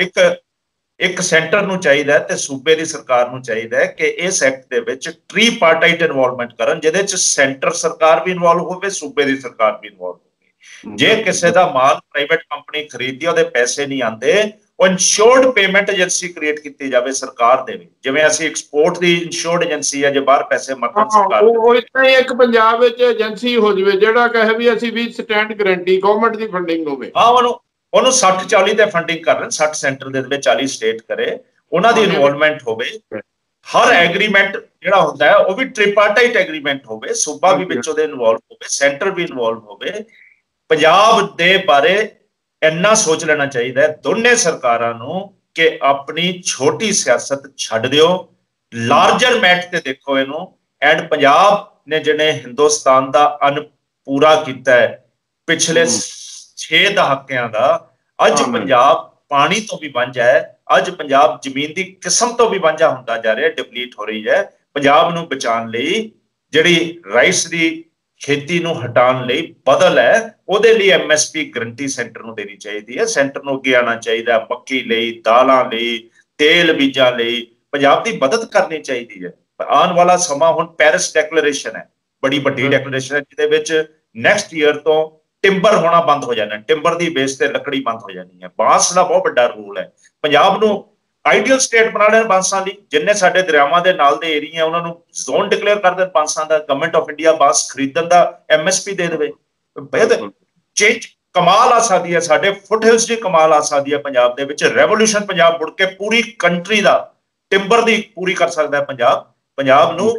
ਇੱਕ ਸੈਂਟਰ ਨੂੰ ਚਾਹੀਦਾ ਤੇ ਸੂਬੇ ਦੀ ਸਰਕਾਰ ਨੂੰ ਚਾਹੀਦਾ ਹੈ ਕਿ ਇਸ ਐਕਟ ਦੇ ਵਿੱਚ ਟ੍ਰੀਪਾਰਟਾਈਟ ਇਨਵੋਲਵਮੈਂਟ ਕਰਨ, ਜਿਹਦੇ 'ਚ ਸੈਂਟਰ ਸਰਕਾਰ ਵੀ ਇਨਵੋਲਵ ਹੋਵੇ, ਸੂਬੇ ਦੀ ਸਰਕਾਰ ਵੀ ਇਨਵੋਲਵ ਹੋਵੇ। ਜੇ ਕਿਸੇ ਦਾ ਮਾਲ ਪ੍ਰਾਈਵੇਟ ਕੰਪਨੀ ਖਰੀਦਦੀ, ਉਹਦੇ ਪੈਸੇ ਨਹੀਂ ਆਉਂਦੇ, ਉਹ ਇੰਸ਼ੋਰਡ ਪੇਮੈਂਟ ਏਜੰਸੀ ਕ੍ਰੀਏਟ ਕੀਤੀ ਜਾਵੇ ਸਰਕਾਰ ਦੇ ਵੀ। ਜਿਵੇਂ ਅਸੀਂ ਐਕਸਪੋਰਟ ਦੀ ਇੰਸ਼ੋਰਡ ਏਜੰਸੀ ਹੈ, ਜੇ ਬਾਹਰ ਪੈਸੇ ਮੰਗਣ ਸਰਕਾਰ ਉਹ ਇਦਾਂ ਹੀ ਇੱਕ ਪੰਜਾਬ ਵਿੱਚ ਏਜੰਸੀ ਹੋ ਜਾਵੇ ਜਿਹੜਾ ਕਹੇ ਵੀ ਅਸੀਂ ਵੀ ਸਟੈਂਡ ਗਰੰਟੀ ਗਵਰਨਮੈਂਟ ਦੀ ਫੰਡਿੰਗ ਹੋਵੇ। ਹਾਂ, ਉਹਨੂੰ 60-40 ਤੇ ਫੰਡਿੰਗ ਕਰ ਲੈਣ। 60 ਸੈਂਟਰ ਦੇ ਵਿੱਚ 40 ਸਟੇਟ ਕਰੇ, ਉਹਨਾਂ ਦੀ ਇਨਵੋਲਵਮੈਂਟ ਹੋਵੇ। ਹਰ ਐਗਰੀਮੈਂਟ ਜਿਹੜਾ ਹੁੰਦਾ ਹੈ ਉਹ ਵੀ ਟ੍ਰਿਪਾਰਟਾਈਟ ਐਗਰੀਮੈਂਟ ਹੋਵੇ। ਸੂਬਾ ਵੀ ਵਿੱਚ ਉਹਦੇ ਇਨਵੋਲਵ ਹੋਵੇ, ਸੈਂਟਰ ਵੀ ਇਨਵੋਲਵ ਹੋਵੇ। ਪੰਜਾਬ ਦੇ ਬਾਰੇ ਇੰਨਾ ਸੋਚ ਲੈਣਾ ਚਾਹੀਦਾ ਹੈ ਦੋਨੇ ਸਰਕਾਰਾਂ ਨੂੰ ਕਿ ਆਪਣੀ ਛੋਟੀ ਸਿਆਸਤ ਛੱਡ ਦਿਓ, ਲਾਰਜਰ ਮੈਟ ਤੇ ਦੇਖੋ ਇਹਨੂੰ। ਐਂਡ ਪੰਜਾਬ ਨੇ ਜਿਹਨੇ ਹਿੰਦੁਸਤਾਨ ਦਾ ਅੰਨ ਪੂਰਾ ਕੀਤਾ ਹੈ ਪਿਛਲੇ 6 ਦਹਾਕਿਆਂ ਦਾ, ਅੱਜ ਪੰਜਾਬ ਪਾਣੀ ਤੋਂ ਵੀ ਵਾਂਝਾ ਹੈ। ਅੱਜ ਪੰਜਾਬ ਜ਼ਮੀਨ ਦੀ ਕਿਸਮ ਤੋਂ ਵੀ ਵਾਂਝਾ ਹੁੰਦਾ ਜਾ ਰਿਹਾ, ਡਿਪਲੀਟ ਹੋ ਰਹੀ ਹੈ। ਪੰਜਾਬ ਨੂੰ ਬਚਾਉਣ ਲਈ ਜਿਹੜੀ ਰਾਈਸ ਦੀ ਖੇਤੀ ਨੂੰ ਹਟਾਉਣ ਲਈ ਬਦਲ ਹੈ, ਉਹਦੇ ਲਈ MSP ਗਰੰਟੀ ਸੈਂਟਰ ਨੂੰ ਦੇਣੀ ਚਾਹੀਦੀ ਹੈ। ਸੈਂਟਰ ਨੂੰ ਅੱਗੇ ਆਉਣਾ ਚਾਹੀਦਾ, ਮੱਕੀ ਲਈ, ਦਾਲਾਂ ਲਈ, ਤੇਲ ਬੀਜਾਂ ਲਈ ਪੰਜਾਬ ਦੀ ਮਦਦ ਕਰਨੀ ਚਾਹੀਦੀ ਹੈ। ਆਉਣ ਵਾਲਾ ਸਮਾਂ ਹੁਣ ਪੈਰਿਸ ਡੈਕਲੇਰੇਸ਼ਨ ਹੈ, ਬੜੀ ਵੱਡੀ ਡੈਕਲੇਰੇਸ਼ਨ ਹੈ, ਜਿਹਦੇ ਵਿੱਚ ਨੈਕਸਟ ਈਅਰ ਤੋਂ ਟਿੰਬਰ ਹੋਣਾ ਬੰਦ ਹੋ ਜਾਣਾ। ਟਿੰਬਰ ਦੀ ਬੇਸ ਤੇ ਲੱਕੜੀ ਬੰਦ ਹੋ ਜਾਣੀ ਹੈ। ਬਾਂਸ ਦਾ ਬਹੁਤ ਵੱਡਾ ਰੋਲ ਹੈ। ਪੰਜਾਬ ਨੂੰ ਆਈਡੀਅਲ ਸਟੇਟ ਬਣਾ ਲੈਣ ਬਾਂਸਾਂ ਲਈ। ਜਿੰਨੇ ਸਾਡੇ ਦਰਿਆਵਾਂ ਦੇ ਨਾਲ ਦੇ ਏਰੀਆ, ਉਹਨਾਂ ਨੂੰ ਜ਼ੋਨ ਡਿਕਲੇਅਰ ਕਰ ਦੇਣ ਬਾਂਸਾਂ ਦਾ। ਗਵਰਨਮੈਂਟ ਆਫ ਇੰਡੀਆ ਬਾਂਸ ਖਰੀਦਣ ਦਾ MSP ਦੇ ਦੇਵੇ। ਚੇਂਜ ਕਮਾਲ ਆ ਸਕਦੀ ਹੈ। ਸਾਡੇ ਫੁੱਟ ਹਿਲਸ ਦੀ ਕਮਾਲ ਆ ਸਕਦੀ ਹੈ ਪੰਜਾਬ ਦੇ ਵਿੱਚ। ਰੈਵੋਲੂਸ਼ਨ ਪੰਜਾਬ ਮੁੜ ਕੇ ਪੂਰੀ ਕੰਟਰੀ ਦਾ ਟਿੰਬਰ ਦੀ ਪੂਰੀ ਕਰ ਸਕਦਾ ਹੈ ਪੰਜਾਬ। ਪੰਜਾਬ ਨੂੰ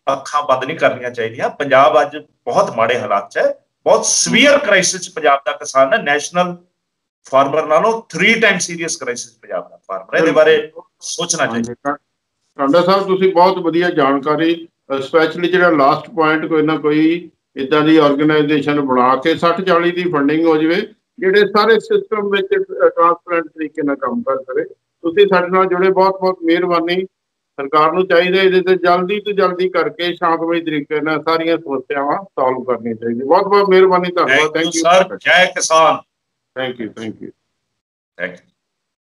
ਅੱਖਾਂ ਬੰਦ ਨਹੀਂ ਕਰਨੀਆਂ ਚਾਹੀਦੀਆਂ। ਪੰਜਾਬ ਅੱਜ ਬਹੁਤ ਮਾੜੇ ਹਾਲਾਤ 'ਚ ਹੈ। ਬਹੁਤ ਸਵੀਅਰ ਕ੍ਰਾਈਸਿਸ ਪੰਜਾਬ ਦਾ ਕਿਸਾਨ ਹੈ। ਨੈਸ਼ਨਲ ਫਾਰਮਰ ਨਾਲੋਂ 3 ਟਾਈਮ ਸੀਰੀਅਸ ਕ੍ਰਾਈਸਿਸ ਪੰਜਾਬ ਦਾ ਫਾਰਮਰ। ਇਹਦੇ ਬਾਰੇ ਸੋਚਣਾ ਚਾਹੀਦਾ। ਟਾਂਡਾ ਸਾਹਿਬ, ਤੁਸੀਂ ਬਹੁਤ ਵਧੀਆ ਜਾਣਕਾਰੀ, ਸਪੈਸ਼ਲੀ ਜਿਹੜਾ ਲਾਸਟ ਪੁਆਇੰਟ, ਕੋਈ ਨਾ ਕੋਈ ਇੱਦਾਂ ਦੀ ਆਰਗੇਨਾਈਜੇਸ਼ਨ ਬਣਾ ਕੇ 60-40 ਦੀ ਫੰਡਿੰਗ ਹੋ ਜਾਵੇ, ਜਿਹੜੇ ਸਾਰੇ ਸਿਸਟਮ ਵਿੱਚ ਟਰਾਂਸਪੇਰੈਂਟ ਤਰੀਕੇ ਨਾਲ ਕੰਮ ਕਰ ਸਕੇ। ਤੁਸੀਂ ਸਾਡੇ ਨਾਲ ਜੁੜੇ, ਬਹੁਤ ਬਹੁਤ ਮਿਹਰਬਾਨੀ। ਸਰਕਾਰ ਨੂੰ ਚਾਹੀਦਾ ਇਹਦੇ ਤੇ ਜਲਦੀ ਤੋਂ ਜਲਦੀ ਕਰਕੇ ਸ਼ਾਂਤਮਈ ਤਰੀਕੇ ਨਾਲ ਸਾਰੀਆਂ ਸਮੱਸਿਆਵਾਂ ਸੋਲਵ ਕਰਨੀਆਂ ਚਾਹੀਦੀਆਂ। ਬਹੁਤ ਬਹੁਤ ਮਿਹਰਬਾਨੀ, ਧੰਨਵਾਦ। Thank you sir. ਜੈ ਕਿਸਾਨ। Thank you.